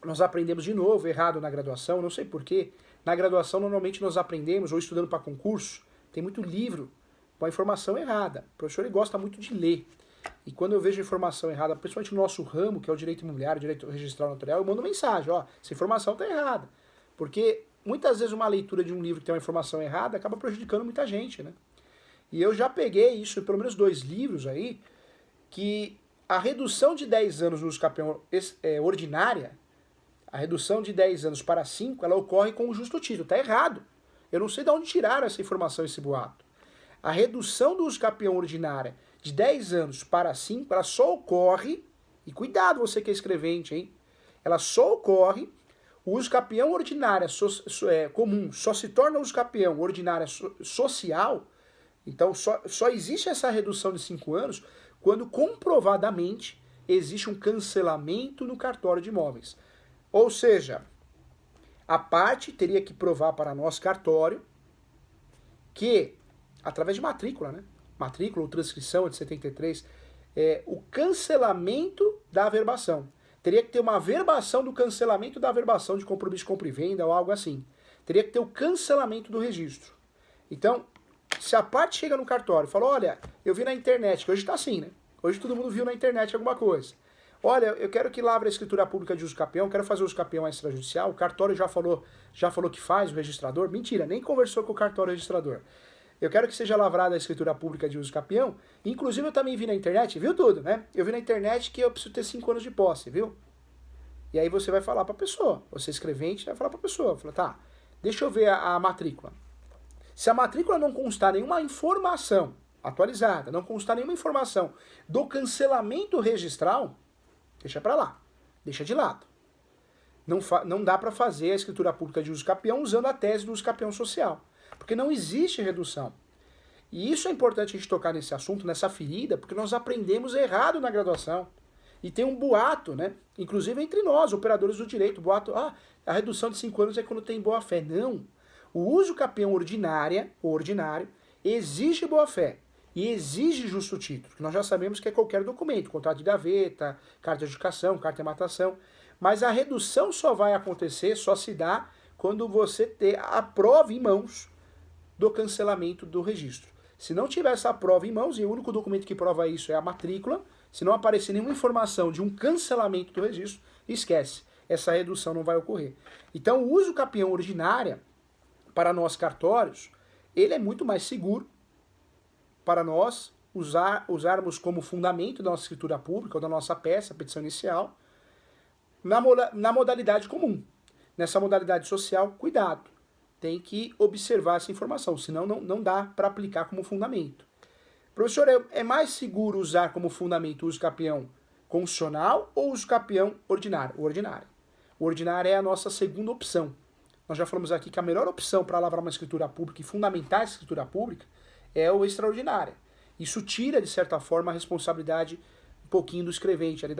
nós aprendemos de novo, errado na graduação, não sei porquê. Na graduação, normalmente nós aprendemos, ou estudando para concurso, tem muito livro com a informação errada. O professor ele gosta muito de ler. E quando eu vejo informação errada, principalmente no nosso ramo, que é o direito imobiliário, direito registral notarial, eu mando mensagem, essa informação está errada. Porque muitas vezes uma leitura de um livro que tem uma informação errada acaba prejudicando muita gente, né? E eu já peguei isso, pelo menos 2 livros aí, que a redução de 10 anos no uso capião ordinária, a redução de 10 anos para 5, ela ocorre com o justo título. Está errado. Eu não sei de onde tiraram essa informação, esse boato. A redução do uso capião ordinária de 10 anos para 5, ela só ocorre, e cuidado você que é escrevente, hein? Ela só ocorre, o uso capião ordinária comum só se torna uso capião ordinária social. Então só existe essa redução de 5 anos quando comprovadamente existe um cancelamento no cartório de imóveis. Ou seja, a parte teria que provar para nós, cartório, que, através de matrícula, né? Matrícula ou transcrição de 73, o cancelamento da averbação. Teria que ter uma averbação do cancelamento da averbação de compromisso de compra e venda ou algo assim. Teria que ter o cancelamento do registro. Então, se a parte chega no cartório e fala, olha, eu vi na internet, que hoje está assim, né? Hoje todo mundo viu na internet alguma coisa. Olha, eu quero que lavre a escritura pública de uso capião, quero fazer uso capião extrajudicial, o cartório já falou que faz, o registrador. Mentira, nem conversou com o cartório registrador. Eu quero que seja lavrada a escritura pública de uso capião. Inclusive eu também vi na internet, viu tudo, né? Eu vi na internet que eu preciso ter 5 anos de posse, viu? E aí você vai falar para a pessoa, você escrevente vai falar para a pessoa, fala, tá, deixa eu ver a matrícula. Se a matrícula não constar nenhuma informação atualizada, não constar nenhuma informação do cancelamento registral, deixa para lá, deixa de lado. Não dá para fazer a escritura pública de uso capião usando a tese do uso capião social. Porque não existe redução. E isso é importante a gente tocar nesse assunto, nessa ferida, porque nós aprendemos errado na graduação. E tem um boato, né? Inclusive entre nós, operadores do direito, boato, a redução de 5 anos é quando tem boa-fé. Não. O uso capião ordinário, exige boa-fé e exige justo título, que nós já sabemos que é qualquer documento, contrato de gaveta, carta de educação, carta de matação, mas a redução só vai acontecer, só se dá quando você ter a prova em mãos do cancelamento do registro. Se não tiver essa prova em mãos, e o único documento que prova isso é a matrícula, se não aparecer nenhuma informação de um cancelamento do registro, esquece, essa redução não vai ocorrer. Então o uso capião ordinária, para nós cartórios, ele é muito mais seguro para nós usarmos como fundamento da nossa escritura pública ou da nossa peça, a petição inicial, na modalidade comum. Nessa modalidade social, cuidado. Tem que observar essa informação, senão não dá para aplicar como fundamento. Professor, é mais seguro usar como fundamento o uso capião constitucional ou o uso capião ordinário? O ordinário. O ordinário é a nossa segunda opção. Nós já falamos aqui que a melhor opção para lavrar uma escritura pública e fundamentar a escritura pública é o extraordinário. Isso tira, de certa forma, a responsabilidade um pouquinho do escrevente, ali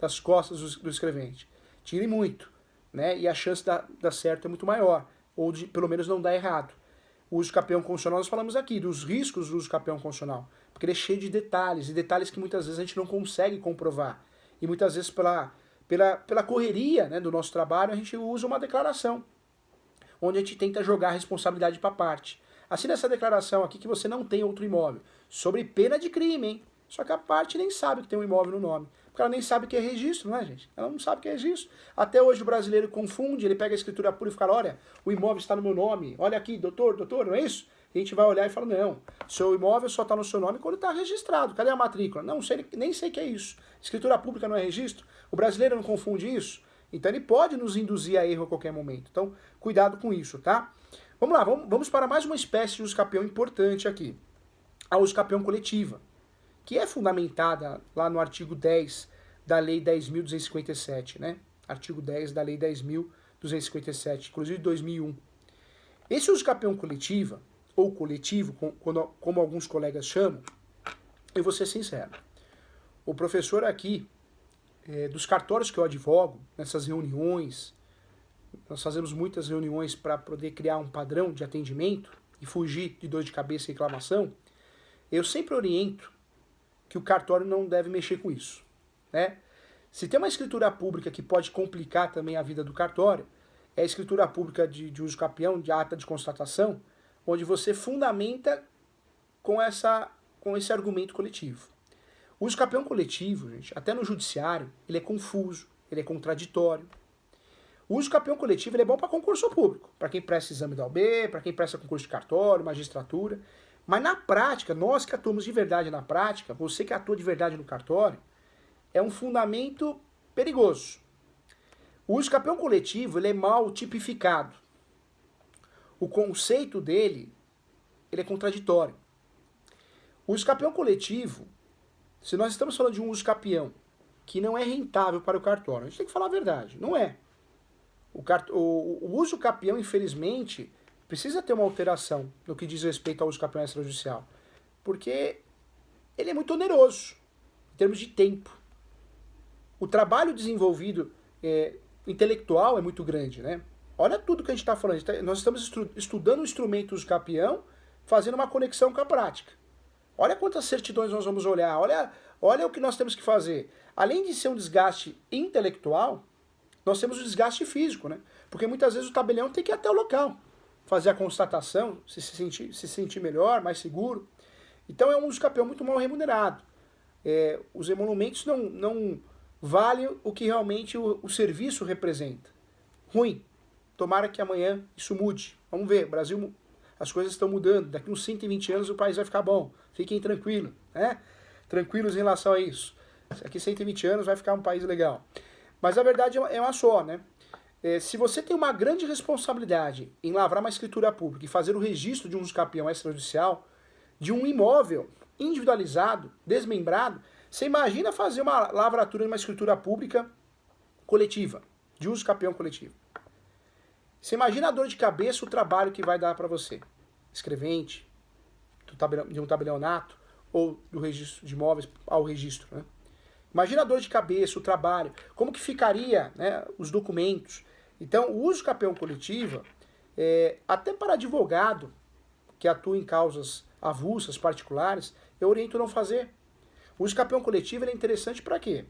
das costas do escrevente. Tire muito, né? E a chance de dar certo é muito maior, ou de pelo menos não dar errado. O uso capião constitucional, nós falamos aqui dos riscos do uso capião constitucional, porque ele é cheio de detalhes, e detalhes que muitas vezes a gente não consegue comprovar. E muitas vezes pela correria, né, do nosso trabalho, a gente usa uma declaração, onde a gente tenta jogar a responsabilidade para parte. Assina essa declaração aqui que você não tem outro imóvel, sobre pena de crime, hein? Só que a parte nem sabe que tem um imóvel no nome. Porque ela nem sabe o que é registro, não é, gente? Ela não sabe o que é registro. Até hoje o brasileiro confunde, ele pega a escritura pública e fala, olha, o imóvel está no meu nome, olha aqui, doutor, não é isso? E a gente vai olhar e fala, não, seu imóvel só está no seu nome quando está registrado. Cadê a matrícula? Não sei, nem sei o que é isso. Escritura pública não é registro? O brasileiro não confunde isso? Então ele pode nos induzir a erro a qualquer momento. Então, cuidado com isso, tá? Vamos lá, vamos para mais uma espécie de uso capião importante aqui. A uso capião coletiva, que é fundamentada lá no artigo 10 da Lei 10.257, né? Artigo 10 da Lei 10.257, inclusive de 2001. Esse uso capião coletiva, ou coletivo, como alguns colegas chamam, eu vou ser sincero. O professor aqui, dos cartórios que eu advogo, nessas reuniões, nós fazemos muitas reuniões para poder criar um padrão de atendimento e fugir de dor de cabeça e reclamação, eu sempre oriento que o cartório não deve mexer com isso, né? Se tem uma escritura pública que pode complicar também a vida do cartório, é a escritura pública de uso capião, de ata de constatação, onde você fundamenta com esse argumento coletivo. O uso capião coletivo, gente, até no judiciário, ele é confuso, ele é contraditório. O uso capião coletivo ele é bom para concurso público, para quem presta exame da OAB, para quem presta concurso de cartório, magistratura. Mas na prática, nós que atuamos de verdade na prática, você que atua de verdade no cartório, é um fundamento perigoso. O uso capião coletivo ele é mal tipificado. O conceito dele ele é contraditório. O uso capião coletivo, se nós estamos falando de um uso capião que não é rentável para o cartório, a gente tem que falar a verdade, não é. O uso capião, infelizmente, precisa ter uma alteração no que diz respeito ao uso capião extrajudicial, porque ele é muito oneroso em termos de tempo. O trabalho desenvolvido intelectual é muito grande, né? Olha tudo que a gente está falando. Nós estamos estudando o instrumento do uso capião, fazendo uma conexão com a prática. Olha quantas certidões nós vamos olhar, olha o que nós temos que fazer. Além de ser um desgaste intelectual, nós temos o desgaste físico, né? Porque muitas vezes o tabelião tem que ir até o local, fazer a constatação, se sentir melhor, mais seguro. Então é um uso capião muito mal remunerado. Os emolumentos não valem o que realmente o serviço representa. Ruim. Tomara que amanhã isso mude. Vamos ver, Brasil, as coisas estão mudando. Daqui uns 120 anos o país vai ficar bom. Fiquem tranquilos, né? Tranquilos em relação a isso. Daqui 120 anos vai ficar um país legal. Mas a verdade é uma só, né? Se você tem uma grande responsabilidade em lavrar uma escritura pública e fazer o registro de um uso capião extrajudicial, de um imóvel individualizado, desmembrado, você imagina fazer uma lavratura de uma escritura pública coletiva, de uso capião coletivo. Você imagina a dor de cabeça, o trabalho que vai dar para você. escrevente, de um tabelionato, ou do registro de imóveis ao registro, né? Imagina a dor de cabeça, o trabalho, como que ficaria, né, os documentos. Então, o uso capião coletiva, até para advogado que atua em causas avulsas, particulares, eu oriento não fazer. O uso capião coletivo é interessante para quê?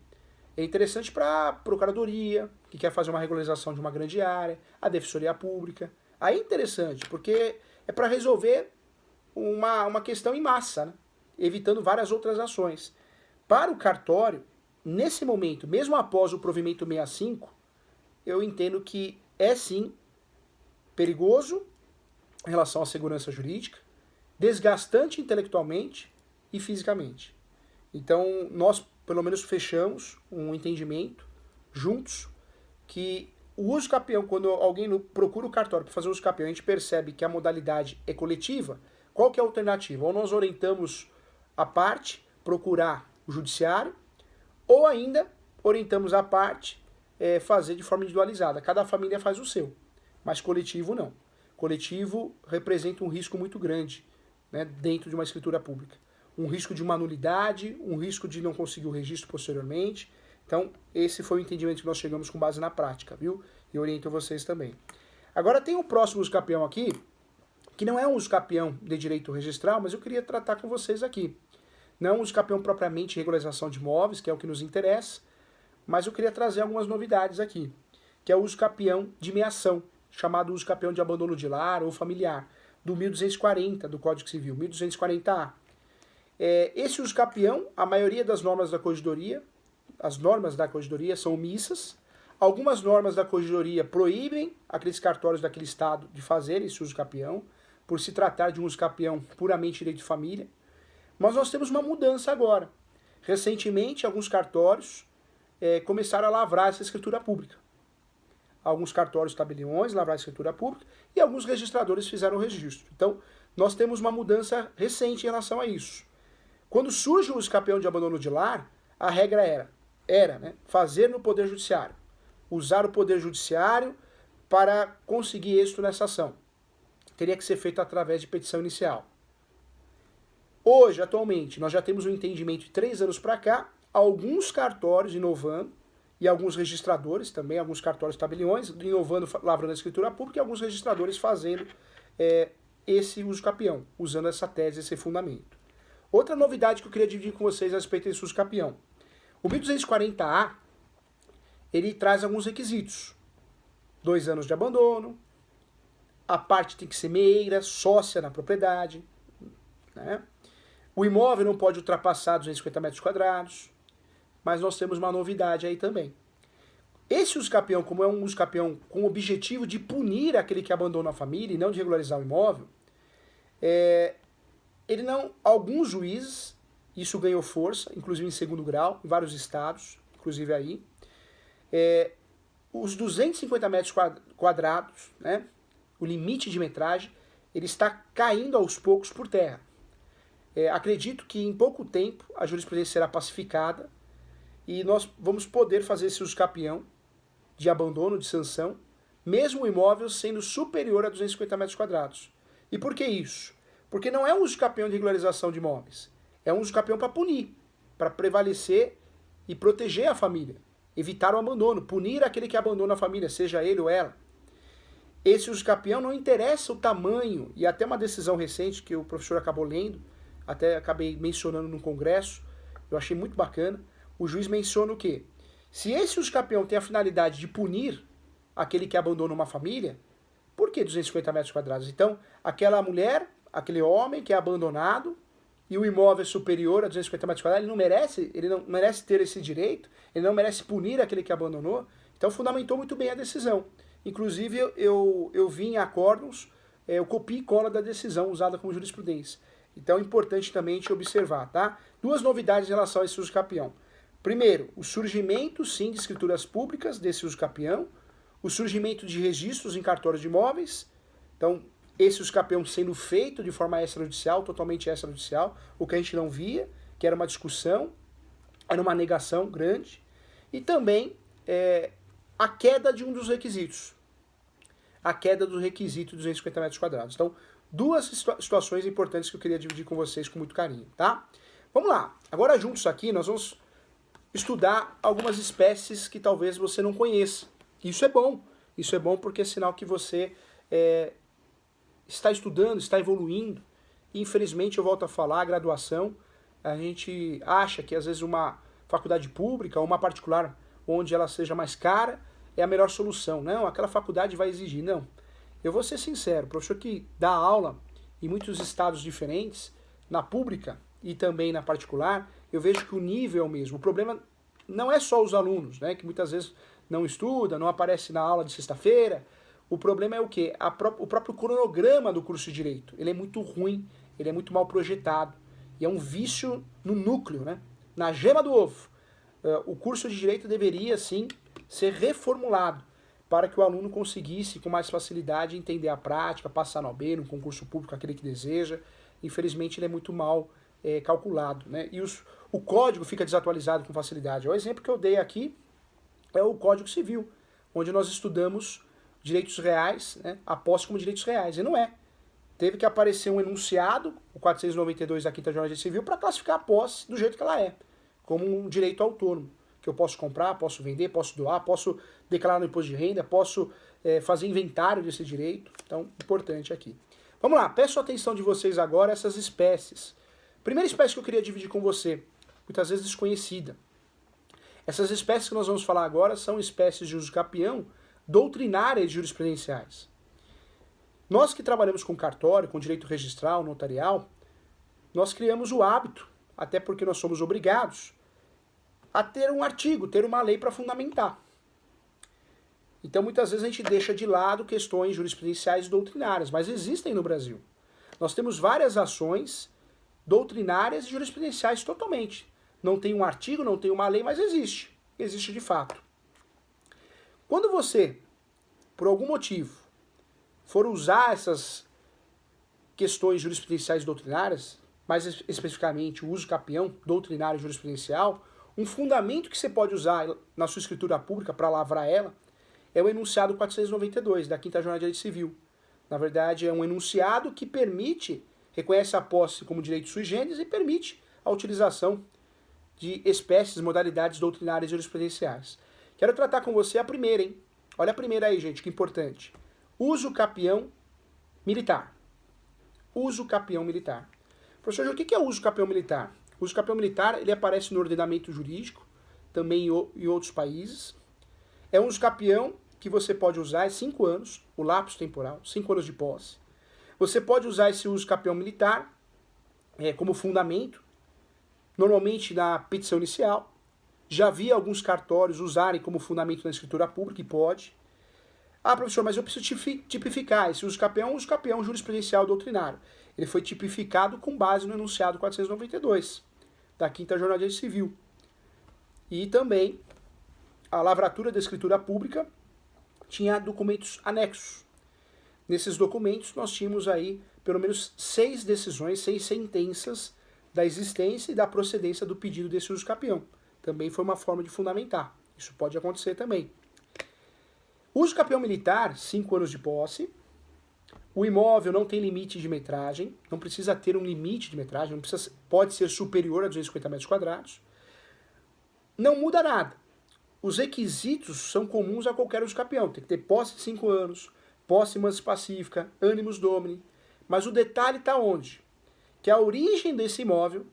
É interessante para a procuradoria, que quer fazer uma regularização de uma grande área, a defensoria pública. Aí é interessante, porque é para resolver uma questão em massa, né? Evitando várias outras ações. Para o cartório, nesse momento, mesmo após o provimento 65, eu entendo que é sim perigoso em relação à segurança jurídica, desgastante intelectualmente e fisicamente. Então, nós, pelo menos, fechamos um entendimento juntos que o uso capião, quando alguém procura o cartório para fazer o uso capião, a gente percebe que a modalidade é coletiva, qual que é a alternativa? Ou nós orientamos a parte procurar o judiciário, ou ainda orientamos a parte fazer de forma individualizada. Cada família faz o seu, mas coletivo não. Coletivo representa um risco muito grande, né, dentro de uma escritura pública. Um risco de uma nulidade, um risco de não conseguir o registro posteriormente. Então, esse foi o entendimento que nós chegamos com base na prática, viu? E oriento vocês também. Agora tem o próximo uso capião aqui, que não é um uso capião de direito registral, mas eu queria tratar com vocês aqui. Não é um uso capião propriamente regularização de imóveis, que é o que nos interessa, mas eu queria trazer algumas novidades aqui, que é o uso capião de meação, chamado uso capião de abandono de lar ou familiar, do 1240 do Código Civil, 1240A. Esse uso capião, a maioria das normas da corregedoria, as normas da corregedoria são omissas. Algumas normas da corregedoria proíbem aqueles cartórios daquele estado de fazer esse uso capião, por se tratar de um uso capião puramente direito de família. Mas nós temos uma mudança agora. Recentemente, alguns cartórios começaram a lavrar essa escritura pública. Alguns cartórios tabeliões lavraram a escritura pública e alguns registradores fizeram o registro. Então, nós temos uma mudança recente em relação a isso. Quando surge o uso capião de abandono de lar, a regra era, né, fazer no Poder Judiciário. Usar o Poder Judiciário para conseguir êxito nessa ação. Teria que ser feito através de petição inicial. Hoje, atualmente, nós já temos um entendimento de 3 anos para cá, alguns cartórios inovando, e alguns registradores também, alguns cartórios tabeliões, inovando, lavrando a escritura pública, e alguns registradores fazendo esse uso capião, usando essa tese, esse fundamento. Outra novidade que eu queria dividir com vocês a respeito desse uso capião. O 1240A, ele traz alguns requisitos. 2 anos de abandono, a parte tem que ser meeira, sócia na propriedade, né? O imóvel não pode ultrapassar 250 metros quadrados, mas nós temos uma novidade aí também. Esse uso capião, como é um uso capião com o objetivo de punir aquele que abandona a família e não de regularizar o imóvel, ele não, alguns juízes, isso ganhou força, inclusive em segundo grau, em vários estados, inclusive aí, os 250 metros quadrados, né, o limite de metragem, ele está caindo aos poucos por terra. Acredito que em pouco tempo a jurisprudência será pacificada e nós vamos poder fazer esse uso capião de abandono, de sanção, mesmo o imóvel sendo superior a 250 metros quadrados. E por que isso? Porque não é um uso capião de regularização de imóveis, é um uso capião para punir, para prevalecer e proteger a família, evitar o abandono, punir aquele que abandona a família, seja ele ou ela. Esse uso capião não interessa o tamanho, e até uma decisão recente que o professor acabou lendo, até acabei mencionando no congresso, eu achei muito bacana, o juiz menciona o quê? Se esse uso capião tem a finalidade de punir aquele que abandona uma família, por que 250 metros quadrados? Então, aquela mulher, aquele homem que é abandonado e o imóvel é superior a 250 metros quadrados, ele não merece ter esse direito, ele não merece punir aquele que abandonou, então fundamentou muito bem a decisão. Inclusive, eu vi em acórdãos o copia e cola da decisão usada como jurisprudência. Então é importante também a gente observar, tá? 2 novidades em relação a esse uso capião. Primeiro, o surgimento, sim, de escrituras públicas desse uso capião, o surgimento de registros em cartórios de imóveis, então esse uso capião sendo feito de forma extrajudicial, totalmente extrajudicial, o que a gente não via, que era uma discussão, era uma negação grande, e também a queda de um dos requisitos, a queda do requisito de 250 metros quadrados. Então, duas situações importantes que eu queria dividir com vocês com muito carinho, tá? Vamos lá. Agora, juntos aqui, nós vamos estudar algumas espécies que talvez você não conheça. Isso é bom. Isso é bom porque é sinal que você está estudando, está evoluindo. E, infelizmente, eu volto a falar, a graduação, a gente acha que às vezes uma faculdade pública ou uma particular, onde ela seja mais cara, é a melhor solução. Não, aquela faculdade vai exigir. Não. Eu vou ser sincero, o professor que dá aula em muitos estados diferentes, na pública e também na particular, eu vejo que o nível é o mesmo. O problema não é só os alunos, né, que muitas vezes não estudam, não aparecem na aula de sexta-feira. O problema é o quê? O próprio cronograma do curso de Direito. Ele é muito ruim, ele é muito mal projetado. E é um vício no núcleo, né? Na gema do ovo. O curso de Direito deveria, sim, ser reformulado para que o aluno conseguisse, com mais facilidade, entender a prática, passar no OAB, no concurso público, aquele que deseja. Infelizmente, ele é muito mal calculado, né? E o código fica desatualizado com facilidade. O exemplo que eu dei aqui é o Código Civil, onde nós estudamos direitos reais, né, a posse como direitos reais. E não é. Teve que aparecer um enunciado, o 492 da 5ª Jornada de Direito Civil, para classificar a posse do jeito que ela é, como um direito autônomo, que eu posso comprar, posso vender, posso doar, posso declarar no imposto de renda, posso fazer inventário desse direito. Então, importante aqui. Vamos lá, peço a atenção de vocês agora a essas espécies. Primeira espécie que eu queria dividir com você, muitas vezes desconhecida. Essas espécies que nós vamos falar agora são espécies de uso capião doutrinárias e jurisprudenciais. Nós que trabalhamos com cartório, com direito registral, notarial, nós criamos o hábito, até porque nós somos obrigados, a ter um artigo, ter uma lei para fundamentar. Então, muitas vezes a gente deixa de lado questões jurisprudenciais e doutrinárias, mas existem no Brasil. Nós temos várias ações doutrinárias e jurisprudenciais totalmente. Não tem um artigo, não tem uma lei, mas existe. Existe de fato. Quando você, por algum motivo, for usar essas questões jurisprudenciais e doutrinárias, mais especificamente o uso capião, doutrinário e jurisprudencial, um fundamento que você pode usar na sua escritura pública para lavrar ela é o enunciado 492 da 5ª Jornada de Direito Civil. Na verdade, é um enunciado que reconhece a posse como direito sui generis e permite a utilização de espécies, modalidades doutrinárias e jurisprudenciais. Quero tratar com você a primeira, hein? Olha a primeira aí, gente, que importante. Uso capião militar. Uso capião militar. Professor, o que é uso capião militar? O uso capião militar, ele aparece no ordenamento jurídico, também em outros países. É um uso capião que você pode usar 5 anos, o lapso temporal, 5 anos de posse. Você pode usar esse uso capião militar como fundamento, normalmente na petição inicial. Já vi alguns cartórios usarem como fundamento na escritura pública, e pode. Ah, professor, mas eu preciso tipificar. Esse uso capião é um uso capião jurisprudencial doutrinário. Ele foi tipificado com base no enunciado 492, da 5ª Jornada de Direito Civil. E também a lavratura da escritura pública tinha documentos anexos. Nesses documentos nós tínhamos aí pelo menos 6 decisões, 6 sentenças da existência e da procedência do pedido desse uso capião. Também foi uma forma de fundamentar. Isso pode acontecer também. Uso capião militar, 5 anos de posse. O imóvel não tem limite de metragem, não precisa ter um limite de metragem, pode ser superior a 250 metros quadrados. Não muda nada. Os requisitos são comuns a qualquer uso capião. Tem que ter posse de 5 anos, posse mansa pacífica, animus domini. Mas o detalhe está onde? Que a origem desse imóvel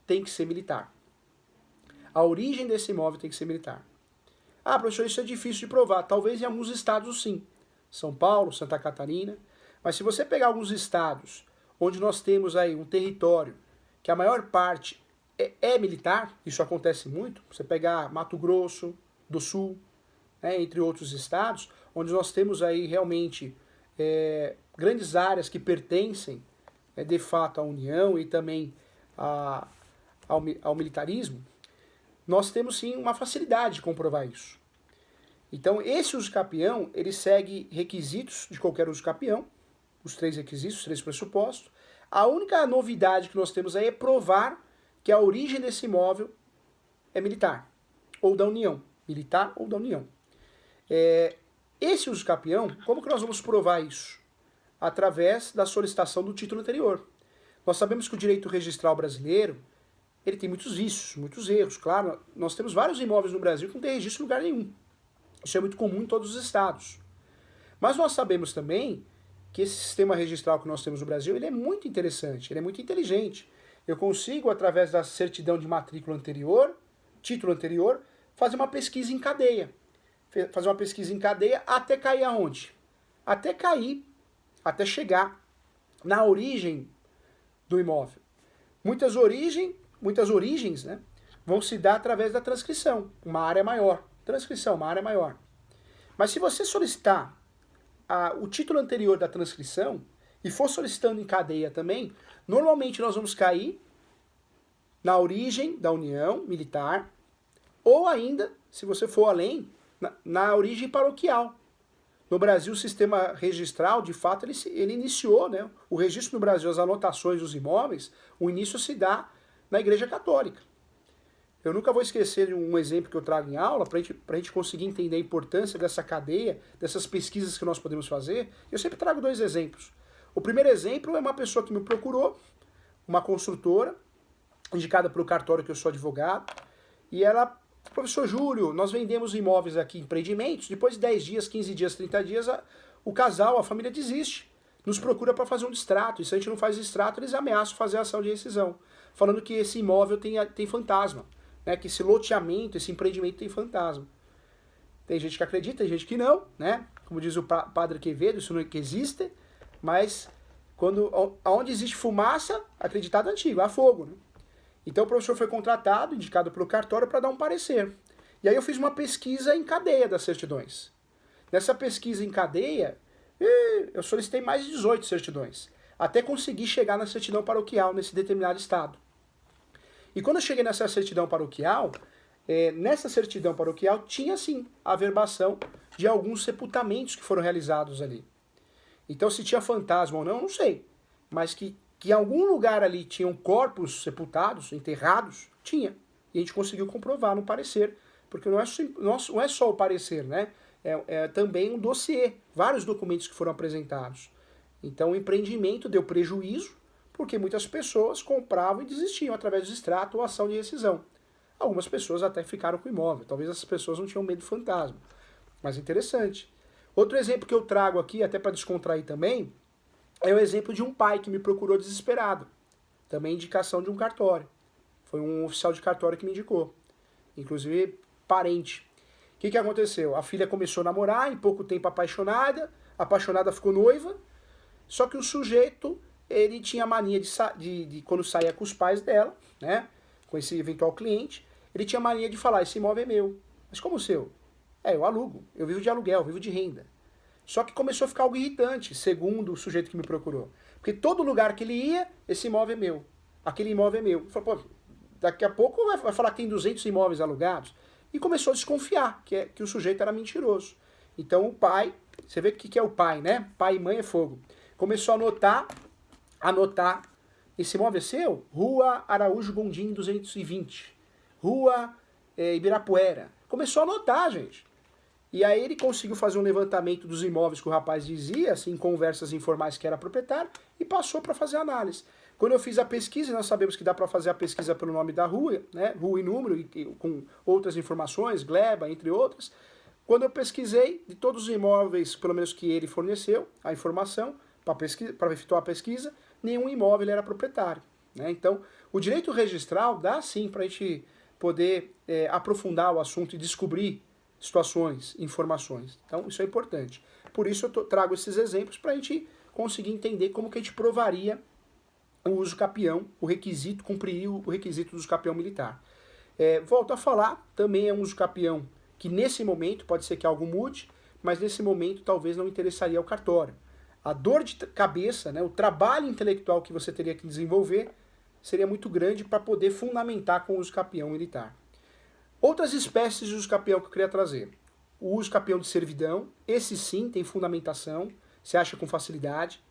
tem que ser militar. A origem desse imóvel tem que ser militar. Ah, professor, isso é difícil de provar. Talvez em alguns estados sim. São Paulo, Santa Catarina. Mas se você pegar alguns estados onde nós temos aí um território que a maior parte é militar, isso acontece muito, você pegar Mato Grosso do Sul, né, entre outros estados, onde nós temos aí realmente grandes áreas que pertencem de fato à União e também ao militarismo, nós temos sim uma facilidade de comprovar isso. Então, esse uso capião, ele segue requisitos de qualquer uso capião, os 3 requisitos, os 3 pressupostos. A única novidade que nós temos aí é provar que a origem desse imóvel é militar, ou da União. Militar ou da União. Esse uso capião, como que nós vamos provar isso? através da solicitação do título anterior. Nós sabemos que o direito registral brasileiro, ele tem muitos vícios, muitos erros. Claro, nós temos vários imóveis no Brasil que não tem registro em lugar nenhum. Isso é muito comum em todos os estados. Mas nós sabemos também que esse sistema registral que nós temos no Brasil, ele é muito interessante, ele é muito inteligente. Eu consigo, através da certidão de matrícula anterior, título anterior, fazer uma pesquisa em cadeia. Fazer uma pesquisa em cadeia até cair aonde? Até cair, até chegar na origem do imóvel. Muitas origens, né, vão se dar através da transcrição, uma área maior. Transcrição, uma área maior. Mas se você solicitar o título anterior da transcrição e for solicitando em cadeia também, normalmente nós vamos cair na origem da união militar ou ainda, se você for além, na origem paroquial. No Brasil, o sistema registral, de fato, ele iniciou, né? O registro no Brasil, as anotações dos imóveis, o início se dá na Igreja Católica. Eu nunca vou esquecer de um exemplo que eu trago em aula, para a gente conseguir entender a importância dessa cadeia, dessas pesquisas que nós podemos fazer. Eu sempre trago 2 exemplos. O primeiro exemplo é uma pessoa que me procurou, uma construtora, indicada pelo cartório que eu sou advogado, e ela: professor Júlio, nós vendemos imóveis aqui, empreendimentos, depois de 10 dias, 15 dias, 30 dias, o casal, a família desiste, nos procura para fazer um distrato, e se a gente não faz distrato, eles ameaçam fazer a ação de rescisão, falando que esse imóvel tem fantasma, né, que esse loteamento, esse empreendimento tem fantasma. Tem gente que acredita, tem gente que não, né? Como diz o padre Quevedo, isso não é que existe, mas onde existe fumaça, acreditado antigo, há fogo, né? Então o professor foi contratado, indicado pelo cartório, para dar um parecer. E aí eu fiz uma pesquisa em cadeia das certidões. Nessa pesquisa em cadeia, eu solicitei mais de 18 certidões, até conseguir chegar na certidão paroquial nesse determinado estado. E quando eu cheguei nessa certidão paroquial, tinha sim a averbação de alguns sepultamentos que foram realizados ali. Então se tinha fantasma ou não sei, mas que em algum lugar ali tinham corpos sepultados, enterrados, tinha. E a gente conseguiu comprovar no parecer, porque não é só o parecer, né? É também um dossiê, vários documentos que foram apresentados. Então o empreendimento deu prejuízo, porque muitas pessoas compravam e desistiam através do extrato ou ação de rescisão. Algumas pessoas até ficaram com o imóvel, talvez essas pessoas não tinham medo do fantasma. Mas interessante. Outro exemplo que eu trago aqui, até para descontrair também, é o exemplo de um pai que me procurou desesperado. Também indicação de um cartório. Foi um oficial de cartório que me indicou. Inclusive, parente. O que aconteceu? A filha começou a namorar, em pouco tempo apaixonada ficou noiva, só que o sujeito, ele tinha mania de quando saía com os pais dela, né, com esse eventual cliente, ele tinha mania de falar: esse imóvel é meu. Mas como o seu? Eu alugo, eu vivo de aluguel, eu vivo de renda. Só que começou a ficar algo irritante, segundo o sujeito que me procurou. Porque todo lugar que ele ia, esse imóvel é meu. Aquele imóvel é meu. Ele falou: pô, daqui a pouco vai falar que tem 200 imóveis alugados. E começou a desconfiar que o sujeito era mentiroso. Então o pai, você vê o que é o pai, né? Pai e mãe é fogo. Começou a anotar. Esse imóvel é seu? Rua Araújo Gondim 220. Rua Ibirapuera. Começou a anotar, gente. E aí ele conseguiu fazer um levantamento dos imóveis que o rapaz dizia, assim, em conversas informais que era proprietário, e passou para fazer a análise. Quando eu fiz a pesquisa, nós sabemos que dá para fazer a pesquisa pelo nome da rua, né, rua e número, e com outras informações, gleba, entre outras. Quando eu pesquisei, de todos os imóveis, pelo menos que ele forneceu, a informação, para efetuar a pesquisa, nenhum imóvel era proprietário, né? Então, o direito registral dá sim para a gente poder aprofundar o assunto e descobrir situações, informações. Então, isso é importante. Por isso eu trago esses exemplos para a gente conseguir entender como que a gente provaria o uso capião, o requisito, cumprir o requisito do uso capião militar. Volto a falar, também é um uso capião que nesse momento, pode ser que algo mude, mas nesse momento talvez não interessaria ao cartório. A dor de cabeça, né, o trabalho intelectual que você teria que desenvolver seria muito grande para poder fundamentar com o uso capião militar. Outras espécies de uso capião que eu queria trazer. O uso capião de servidão, esse sim tem fundamentação, se acha com facilidade.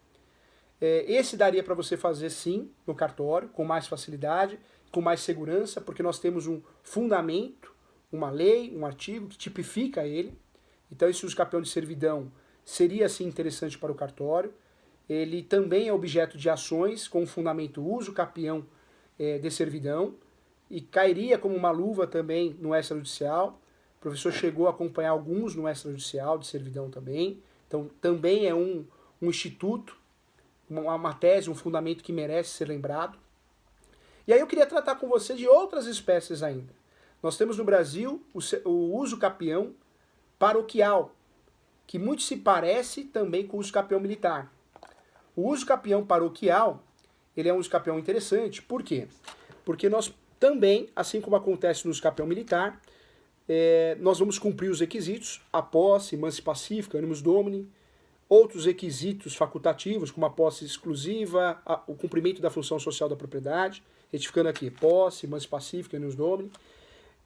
Esse daria para você fazer sim no cartório, com mais facilidade, com mais segurança, porque nós temos um fundamento, uma lei, um artigo que tipifica ele. Então esse uso capião de servidão seria sim interessante para o cartório. ele também é objeto de ações com o fundamento uso capião de servidão e cairia como uma luva também no extrajudicial. O professor chegou a acompanhar alguns no extrajudicial de servidão também. Então, também é um instituto, uma tese, um fundamento que merece ser lembrado. E aí eu queria tratar com você de outras espécies ainda. Nós temos no Brasil o uso capião paroquial, que muito se parece também com o uso capião militar. O uso capião paroquial, ele é um uso capião interessante. Por quê? Porque nós também, assim como acontece no uso capião militar, nós vamos cumprir os requisitos, a posse, mansi pacífica, animus domini, outros requisitos facultativos, como a posse exclusiva, o cumprimento da função social da propriedade, retificando aqui, posse, mansi pacífica, animus domini.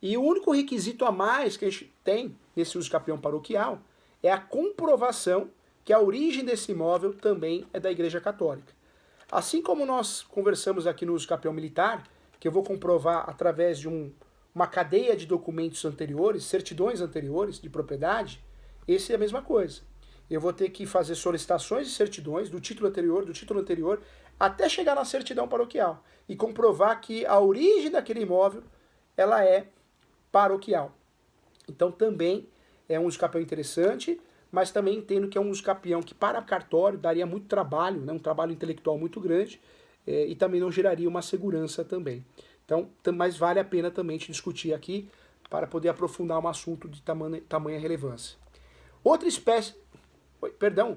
E o único requisito a mais que a gente tem nesse uso capião paroquial é a comprovação que a origem desse imóvel também é da Igreja Católica. Assim como nós conversamos aqui no uso capião militar, que eu vou comprovar através de uma cadeia de documentos anteriores, certidões anteriores de propriedade, esse é a mesma coisa. Eu vou ter que fazer solicitações de certidões do título anterior, até chegar na certidão paroquial e comprovar que a origem daquele imóvel ela é paroquial. Então também é um uso capião interessante, mas também entendo que é um uso capião que para cartório daria muito trabalho, né, um trabalho intelectual muito grande, e também não geraria uma segurança também. Então, mas vale a pena também te discutir aqui para poder aprofundar um assunto de tamanha relevância. Outra espécie... Perdão,